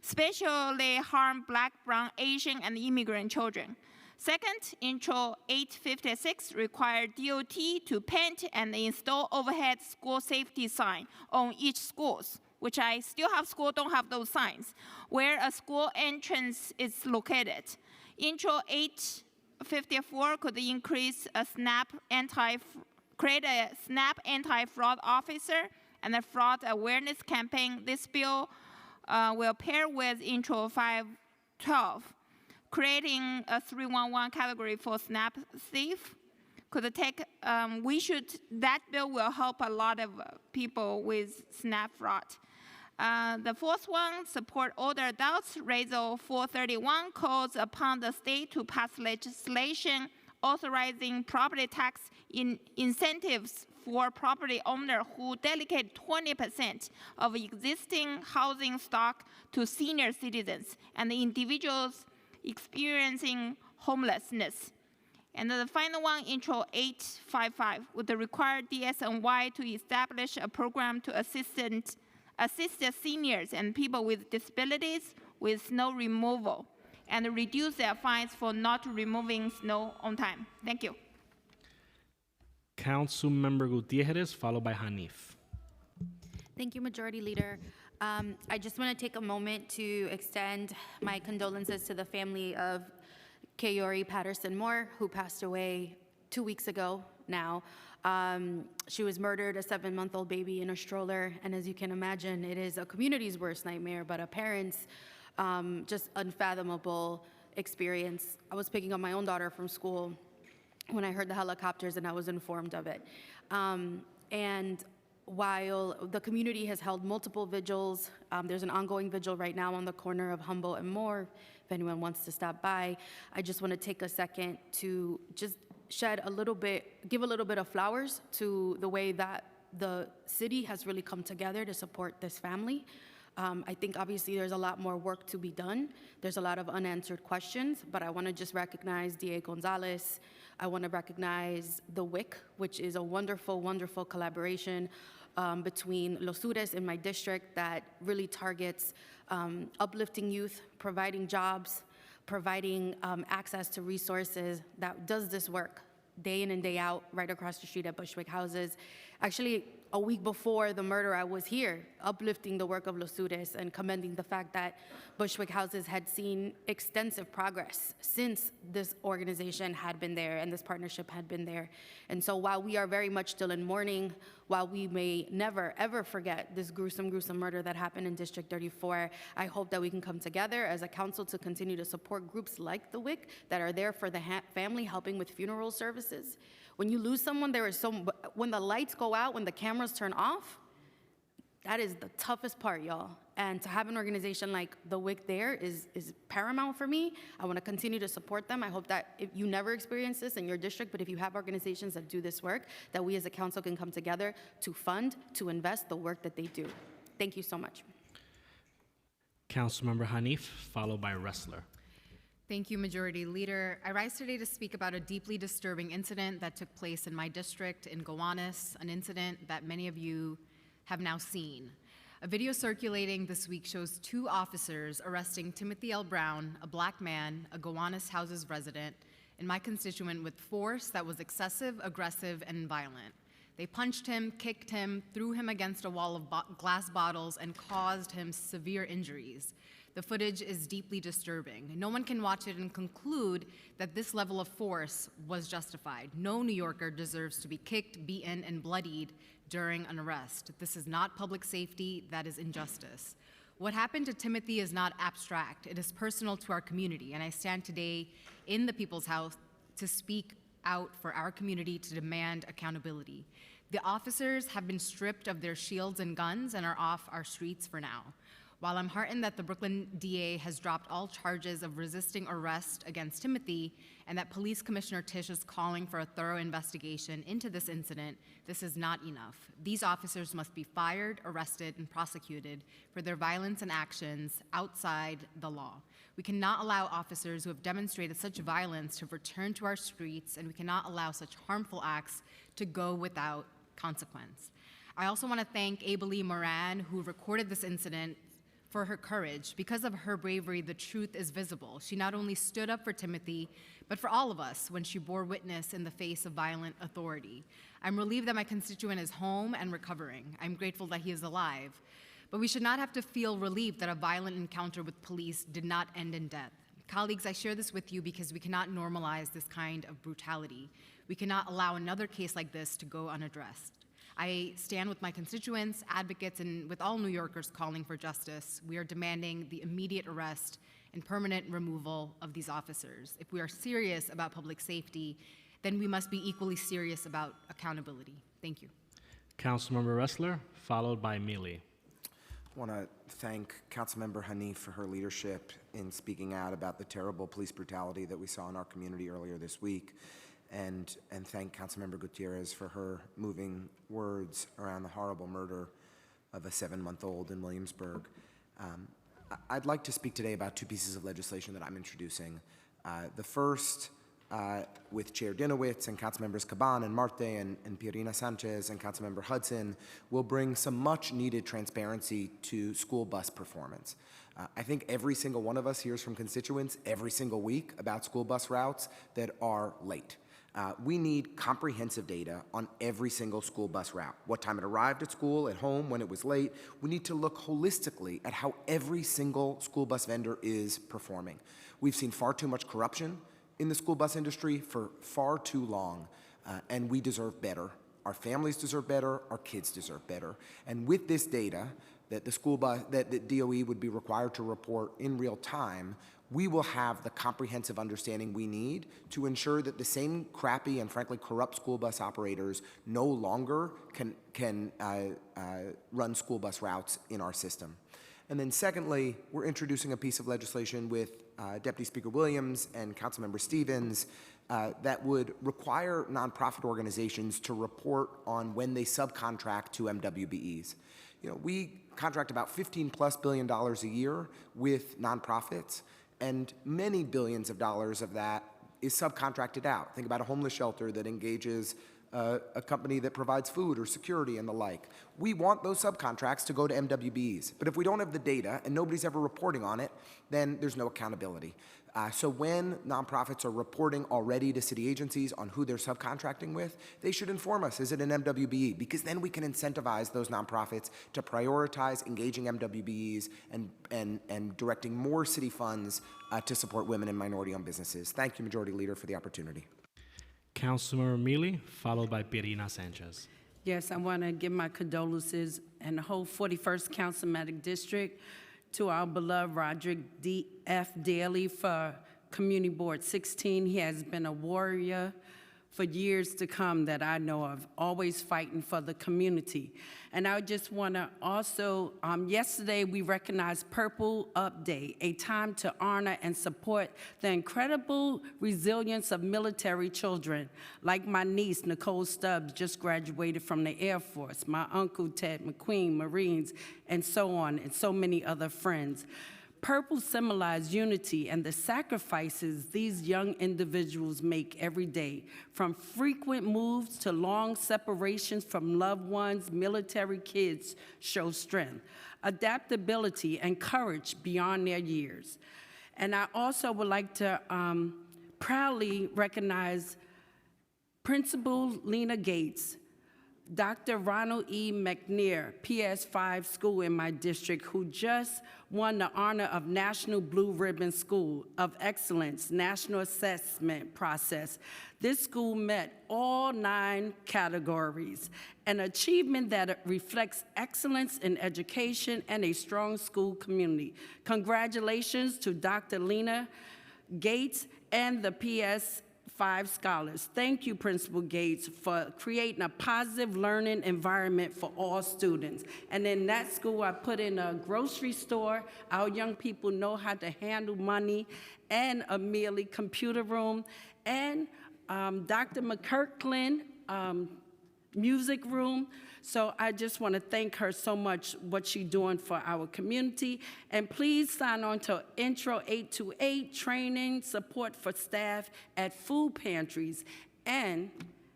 especially harm Black, Brown, Asian, and immigrant children. Second, Intro 856 required DOT to paint and install overhead school safety sign on each schools, which I still have schools don't have those signs, where a school entrance is located. Intro 854 could increase a create a SNAP anti-fraud officer and a fraud awareness campaign. This bill will pair with Intro 512. Creating a 311 category for SNAP thief could take, that bill will help a lot of people with SNAP fraud. The fourth one, support older adults. Resolution 431 calls upon the state to pass legislation authorizing property tax incentives for property owner who dedicate 20% of existing housing stock to senior citizens and individuals experiencing homelessness. And the final one, Intro 855, would require DSNY to establish a program to assist seniors and people with disabilities with snow removal and reduce their fines for not removing snow on time. Thank you. Councilmember Gutierrez, followed by Hanif. Thank you, Majority Leader. I just want to take a moment to extend my condolences to the family of Kayori Patterson Moore, who passed away 2 weeks ago now. She was murdered, a 7-month-old baby in a stroller, and as you can imagine, it is a community's worst nightmare, but a parent's just unfathomable experience. I was picking up my own daughter from school when I heard the helicopters and I was informed of it. And while the community has held multiple vigils, there's an ongoing vigil right now on the corner of Humboldt and Moore, if anyone wants to stop by. I just want to take a second to just give a little bit of flowers to the way that the city has really come together to support this family. I think obviously there's a lot more work to be done. There's a lot of unanswered questions, but I want to just recognize D.A. Gonzalez. I want to recognize the WIC, which is a wonderful, wonderful collaboration between Los Sures in my district that really targets uplifting youth, providing jobs, providing access to resources, that does this work day in and day out right across the street at Bushwick Houses. Actually, a week before the murder, I was here uplifting the work of Los Sures and commending the fact that Bushwick Houses had seen extensive progress since this organization had been there and this partnership had been there. And so while we are very much still in mourning, while we may never, ever forget this gruesome, gruesome murder that happened in District 34, I hope that we can come together as a council to continue to support groups like the WIC that are there for the family, helping with funeral services. When you lose someone, when the lights go out, when the cameras turn off, that is the toughest part, y'all. And to have an organization like the WIC there is paramount for me. I want to continue to support them. I hope that if you never experience this in your district, but if you have organizations that do this work, that we as a council can come together to fund, to invest the work that they do. Thank you so much. Councilmember Hanif, followed by Ressler. Thank you, Majority Leader. I rise today to speak about a deeply disturbing incident that took place in my district in Gowanus, an incident that many of you have now seen. A video circulating this week shows 2 officers arresting Timothy L. Brown, a black man, a Gowanus Houses resident, and my constituent with force that was excessive, aggressive, and violent. They punched him, kicked him, threw him against a wall of glass bottles, and caused him severe injuries. The footage is deeply disturbing. No one can watch it and conclude that this level of force was justified. No New Yorker deserves to be kicked, beaten, and bloodied during an arrest. This is not public safety, that is injustice. What happened to Timothy is not abstract, it is personal to our community, and I stand today in the People's House to speak out for our community to demand accountability. The officers have been stripped of their shields and guns and are off our streets for now. While I'm heartened that the Brooklyn DA has dropped all charges of resisting arrest against Timothy and that Police Commissioner Tisch is calling for a thorough investigation into this incident, this is not enough. These officers must be fired, arrested, and prosecuted for their violence and actions outside the law. We cannot allow officers who have demonstrated such violence to return to our streets, and we cannot allow such harmful acts to go without consequence. I also want to thank Abelie Moran, who recorded this incident, for her courage. Because of her bravery, the truth is visible. She not only stood up for Timothy, but for all of us when she bore witness in the face of violent authority. I'm relieved that my constituent is home and recovering. I'm grateful that he is alive. But we should not have to feel relieved that a violent encounter with police did not end in death. Colleagues, I share this with you because we cannot normalize this kind of brutality. We cannot allow another case like this to go unaddressed. I stand with my constituents, advocates, and with all New Yorkers calling for justice. We are demanding the immediate arrest and permanent removal of these officers. If we are serious about public safety, then we must be equally serious about accountability. Thank you. Councilmember Ressler, followed by Mealy. I want to thank Councilmember Hanif for her leadership in speaking out about the terrible police brutality that we saw in our community earlier this week. and thank Councilmember Gutierrez for her moving words around the horrible murder of a 7-month-old in Williamsburg. I'd like to speak today about 2 pieces of legislation that I'm introducing. The first, with Chair Dinowitz and Councilmembers Caban and Marte and Pierina Sanchez and Councilmember Hudson, will bring some much-needed transparency to school bus performance. I think every single one of us hears from constituents every single week about school bus routes that are late. We need comprehensive data on every single school bus route, what time it arrived at school, at home, when it was late. We need to look holistically at how every single school bus vendor is performing. We've seen far too much corruption in the school bus industry for far too long, and we deserve better. Our families deserve better, our kids deserve better. And with this data that the DOE would be required to report in real time, we will have the comprehensive understanding we need to ensure that the same crappy and frankly corrupt school bus operators no longer can run school bus routes in our system. And then secondly, we're introducing a piece of legislation with Deputy Speaker Williams and Councilmember Stevens that would require nonprofit organizations to report on when they subcontract to MWBEs. You know, we contract about $15+ billion a year with nonprofits, and many billions of dollars of that is subcontracted out. Think about a homeless shelter that engages a company that provides food or security and the like. We want those subcontracts to go to MWBEs, but if we don't have the data and nobody's ever reporting on it, then there's no accountability. So when nonprofits are reporting already to city agencies on who they're subcontracting with, they should inform us, is it an MWBE? Because then we can incentivize those nonprofits to prioritize engaging MWBEs and directing more city funds to support women and minority-owned businesses. Thank you, Majority Leader, for the opportunity. Councilmember Mealy, followed by Pierina Sanchez. Yes, I want to give my condolences and the whole 41st Councilmanic District to our beloved Roderick F. Daly for Community Board 16. He has been a warrior for years to come that I know of, always fighting for the community. And I just want to also, yesterday we recognized Purple Up Day, a time to honor and support the incredible resilience of military children, like my niece, Nicole Stubbs, just graduated from the Air Force, my uncle, Ted McQueen, Marines, and so on, and so many other friends. Purple symbolizes unity and the sacrifices these young individuals make every day, from frequent moves to long separations from loved ones. Military kids show strength, adaptability, and courage beyond their years. And I also would like to proudly recognize Principal Lena Gates, Dr. Ronald E. McNair, PS5 school in my district, who just won the honor of National Blue Ribbon School of Excellence National Assessment Process. This school met all 9 categories, an achievement that reflects excellence in education and a strong school community. Congratulations to Dr. Lena Gates and the PS5 scholars. Thank you, Principal Gates, for creating a positive learning environment for all students. And in that school, I put in a grocery store. Our young people know how to handle money, and a Mealy computer room, and Dr. McKirkland music room. So I just want to thank her so much, what she's doing for our community. And please sign on to Intro 828, training, support for staff at food pantries, and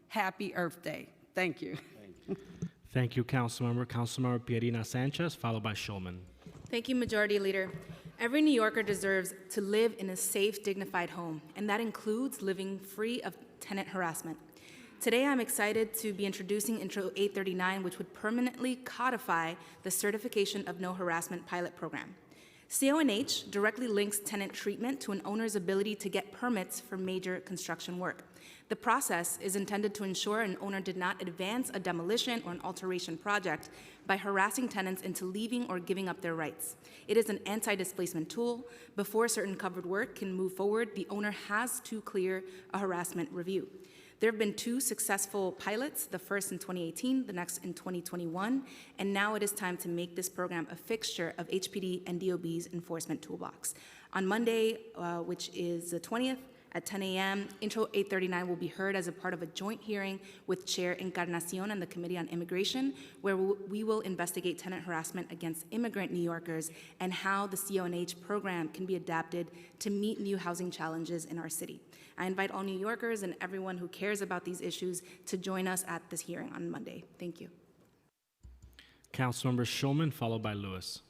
happy Earth Day. Thank you. Thank you, Councilmember. Councilmember Pierina Sanchez, followed by Shulman. Thank you, Majority Leader. Every New Yorker deserves to live in a safe, dignified home, and that includes living free of tenant harassment. Today, I'm excited to be introducing Intro 839, which would permanently codify the Certification of No Harassment pilot program. CONH directly links tenant treatment to an owner's ability to get permits for major construction work. The process is intended to ensure an owner did not advance a demolition or an alteration project by harassing tenants into leaving or giving up their rights. It is an anti-displacement tool. Before certain covered work can move forward, the owner has to clear a harassment review. There have been 2 successful pilots, the first in 2018, the next in 2021, and now it is time to make this program a fixture of HPD and DOB's enforcement toolbox. On Monday, which is the 20th, At 10 a.m., Intro 839 will be heard as a part of a joint hearing with Chair Encarnacion and the Committee on Immigration, where we will investigate tenant harassment against immigrant New Yorkers and how the CONH program can be adapted to meet new housing challenges in our city. I invite all New Yorkers and everyone who cares about these issues to join us at this hearing on Monday. Thank you. Councilmember Schulman, followed by Lewis.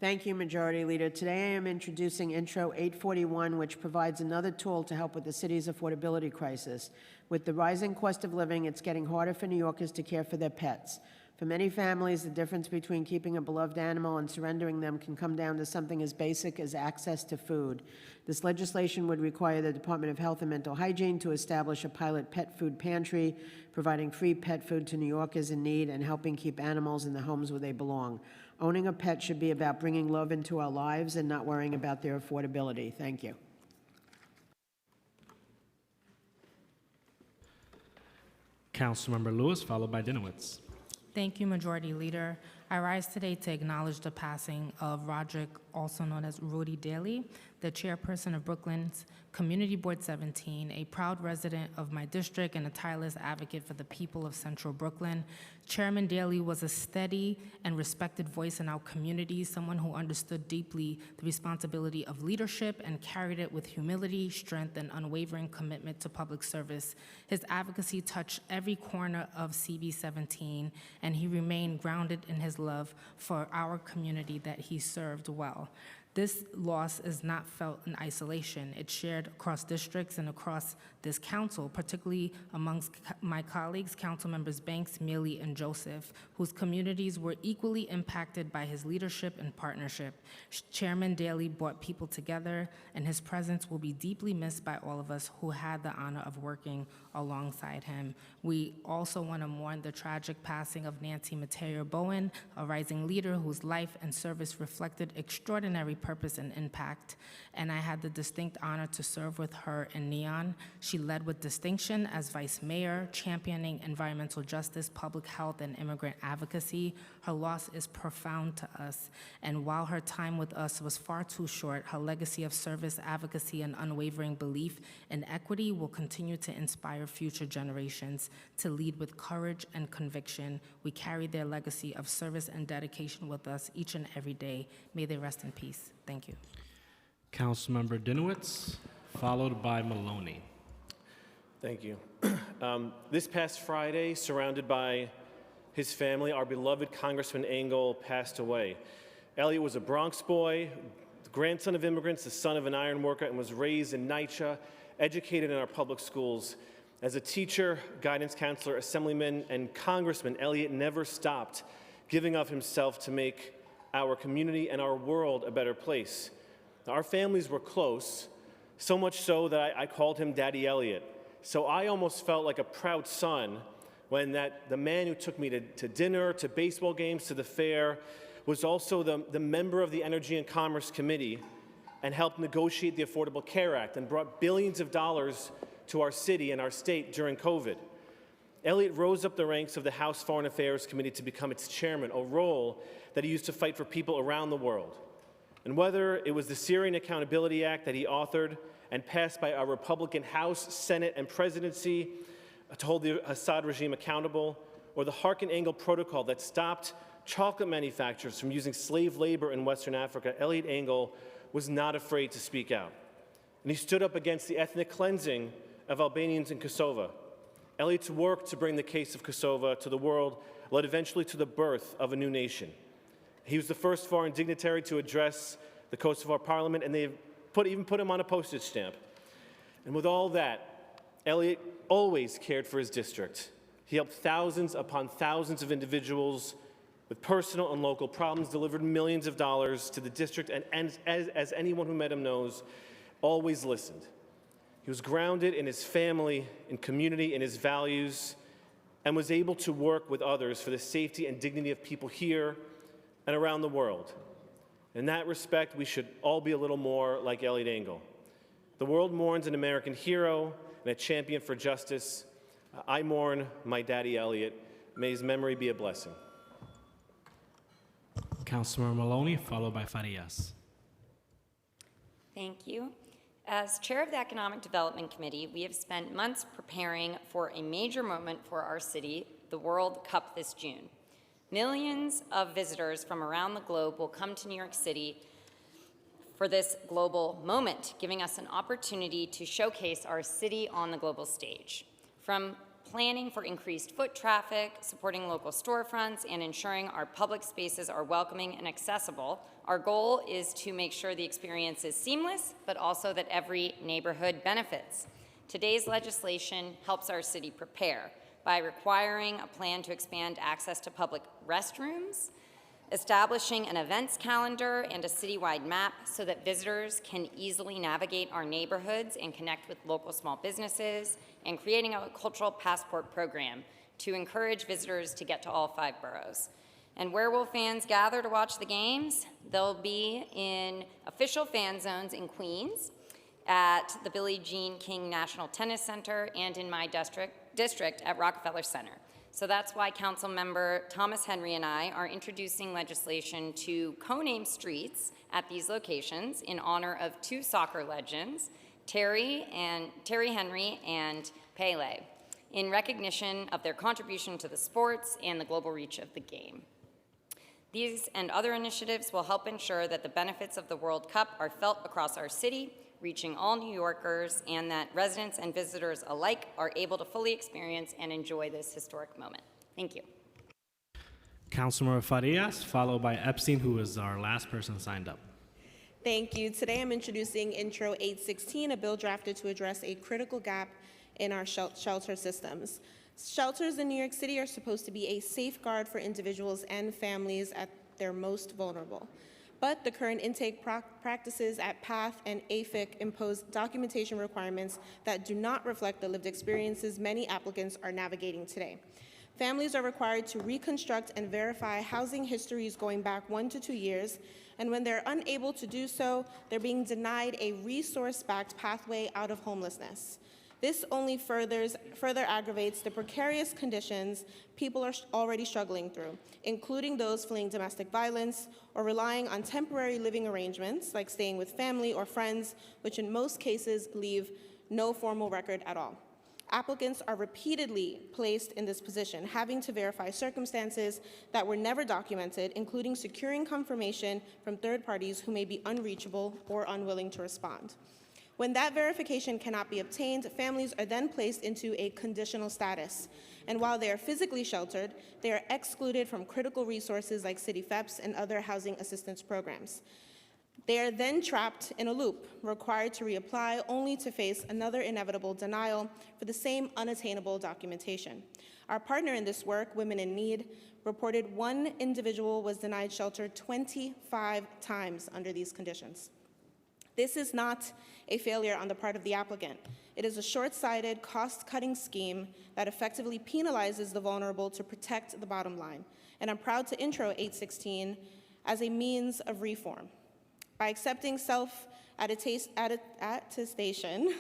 Thank you, Majority Leader. Today I am introducing Intro 841, which provides another tool to help with the city's affordability crisis. With the rising cost of living, it's getting harder for New Yorkers to care for their pets. For many families, the difference between keeping a beloved animal and surrendering them can come down to something as basic as access to food. This legislation would require the Department of Health and Mental Hygiene to establish a pilot pet food pantry, providing free pet food to New Yorkers in need and helping keep animals in the homes where they belong. Owning a pet should be about bringing love into our lives and not worrying about their affordability. Thank you. Councilmember Lewis, followed by Dinowitz. Thank you, Majority Leader. I rise today to acknowledge the passing of Roderick, also known as Rudy Daly, the chairperson of Brooklyn's Community Board 17, a proud resident of my district and a tireless advocate for the people of Central Brooklyn. Chairman Daly was a steady and respected voice in our community, someone who understood deeply the responsibility of leadership and carried it with humility, strength, and unwavering commitment to public service. His advocacy touched every corner of CB 17, and he remained grounded in his love for our community that he served well. This loss is not felt in isolation. It's shared across districts and across this council, particularly amongst my colleagues, Council Members Banks, Mealy, and Joseph, whose communities were equally impacted by his leadership and partnership. Chairman Daly brought people together, and his presence will be deeply missed by all of us who had the honor of working alongside him. We also want to mourn the tragic passing of Nancy Mateo Bowen, a rising leader whose life and service reflected extraordinary purpose and impact, and I had the distinct honor to serve with her in Neon. She led with distinction as vice mayor, championing environmental justice, public health, and immigrant advocacy. Her loss is profound to us, and while her time with us was far too short, her legacy of service, advocacy, and unwavering belief in equity will continue to inspire future generations to lead with courage and conviction. We carry their legacy of service and dedication with us each and every day. May they rest in peace. Thank you. Councilmember Dinowitz, followed by Maloney. Thank you. This past Friday, surrounded by his family, our beloved Congressman Engel passed away. Elliot was a Bronx boy, the grandson of immigrants, the son of an iron worker, and was raised in NYCHA, educated in our public schools. As a teacher, guidance counselor, assemblyman, and congressman, Elliot never stopped giving of himself to make our community and our world a better place. Our families were close, so much so that I called him Daddy Elliot. So I almost felt like a proud son when the man who took me to dinner, to baseball games, to the fair, was also the member of the Energy and Commerce Committee and helped negotiate the Affordable Care Act and brought billions of dollars to our city and our state during COVID. Elliot rose up the ranks of the House Foreign Affairs Committee to become its chairman, a role that he used to fight for people around the world. And whether it was the Syrian Accountability Act that he authored and passed by our Republican House, Senate, and presidency to hold the Assad regime accountable, or the Harkin-Engel Protocol that stopped chocolate manufacturers from using slave labor in Western Africa, Elliot Engel was not afraid to speak out. And he stood up against the ethnic cleansing of Albanians in Kosovo. Elliot's work to bring the case of Kosovo to the world led eventually to the birth of a new nation. He was the first foreign dignitary to address the Kosovo parliament, and they even put him on a postage stamp. And with all that, Elliot always cared for his district. He helped thousands upon thousands of individuals with personal and local problems, delivered millions of dollars to the district, and as anyone who met him knows, always listened. He was grounded in his family, in community, in his values, and was able to work with others for the safety and dignity of people here and around the world. In that respect, we should all be a little more like Elliot Engel. The world mourns an American hero and a champion for justice. I mourn my daddy, Elliot. May his memory be a blessing. Councilmember Maloney, followed by Farias. Thank you. As chair of the Economic Development Committee, we have spent months preparing for a major moment for our city, the World Cup this June. Millions of visitors from around the globe will come to New York City for this global moment, giving us an opportunity to showcase our city on the global stage. From planning for increased foot traffic, supporting local storefronts, and ensuring our public spaces are welcoming and accessible, our goal is to make sure the experience is seamless, but also that every neighborhood benefits. Today's legislation helps our city prepare by requiring a plan to expand access to public restrooms, establishing an events calendar and a citywide map so that visitors can easily navigate our neighborhoods and connect with local small businesses, and creating a cultural passport program to encourage visitors to get to all 5 boroughs. And where will fans gather to watch the games? They'll be in official fan zones in Queens, at the Billie Jean King National Tennis Center, and in my district at Rockefeller Center. So that's why Councilmember Thomas Henry and I are introducing legislation to co-name streets at these locations in honor of 2 soccer legends, Terry Henry and Pele, in recognition of their contribution to the sports and the global reach of the game. These and other initiatives will help ensure that the benefits of the World Cup are felt across our city, reaching all New Yorkers, and that residents and visitors alike are able to fully experience and enjoy this historic moment. Thank you. Councilmember Farias, followed by Epstein, who is our last person signed up. Thank you. Today I'm introducing Intro 816, a bill drafted to address a critical gap in our shelter systems. Shelters in New York City are supposed to be a safeguard for individuals and families at their most vulnerable. But the current intake practices at PATH and AFIC impose documentation requirements that do not reflect the lived experiences many applicants are navigating today. Families are required to reconstruct and verify housing histories going back 1 to 2 years, and when they're unable to do so, they're being denied a resource-backed pathway out of homelessness. This only further aggravates the precarious conditions people are already struggling through, including those fleeing domestic violence or relying on temporary living arrangements like staying with family or friends, which in most cases leave no formal record at all. Applicants are repeatedly placed in this position, having to verify circumstances that were never documented, including securing confirmation from third parties who may be unreachable or unwilling to respond. When that verification cannot be obtained, families are then placed into a conditional status. And while they are physically sheltered, they are excluded from critical resources like city FEPS and other housing assistance programs. They are then trapped in a loop, required to reapply only to face another inevitable denial for the same unattainable documentation. Our partner in this work, Women in Need, reported 1 individual was denied shelter 25 times under these conditions. This is not a failure on the part of the applicant. It is a short-sighted, cost-cutting scheme that effectively penalizes the vulnerable to protect the bottom line. And I'm proud to intro 816 as a means of reform. By accepting self-attestation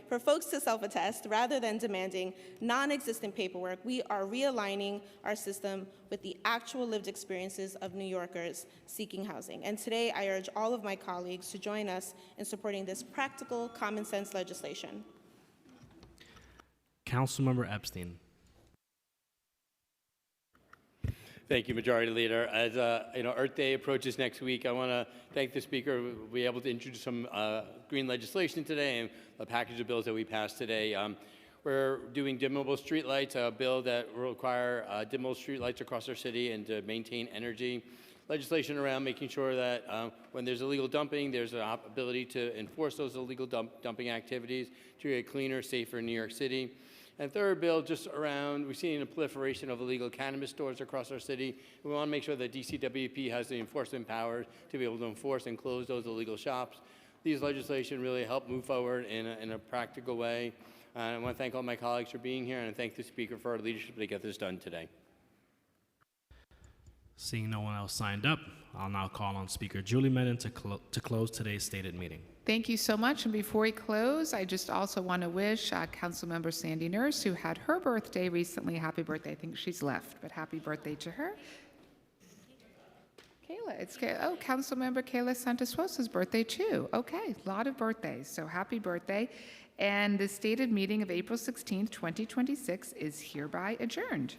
for folks to self-attest rather than demanding non-existent paperwork, we are realigning our system with the actual lived experiences of New Yorkers seeking housing. And today, I urge all of my colleagues to join us in supporting this practical, common-sense legislation. Councilmember Epstein. Thank you, Majority Leader. As Earth Day approaches next week, I want to thank the Speaker. We'll be able to introduce some green legislation today and a package of bills that we passed today. We're doing dimmable streetlights, a bill that will require dimmable streetlights across our city and to maintain energy. Legislation around making sure that when there's illegal dumping, there's an ability to enforce those illegal dumping activities to create a cleaner, safer New York City. And third bill, just around, we've seen a proliferation of illegal cannabis stores across our city. We want to make sure that DCWP has the enforcement powers to be able to enforce and close those illegal shops. These legislation really help move forward in a practical way. I want to thank all my colleagues for being here, and I thank the Speaker for our leadership to get this done today. Seeing no one else signed up, I'll now call on Speaker Julie Menin to close today's stated meeting. Thank you so much. And before we close, I just also want to wish Councilmember Sandy Nurse, who had her birthday recently, happy birthday. I think she's left, but happy birthday to her. Kayla Oh, Councilmember Kayla Santos Rosa's birthday too. Okay, a lot of birthdays, so happy birthday. And the stated meeting of April 16th, 2026 is hereby adjourned.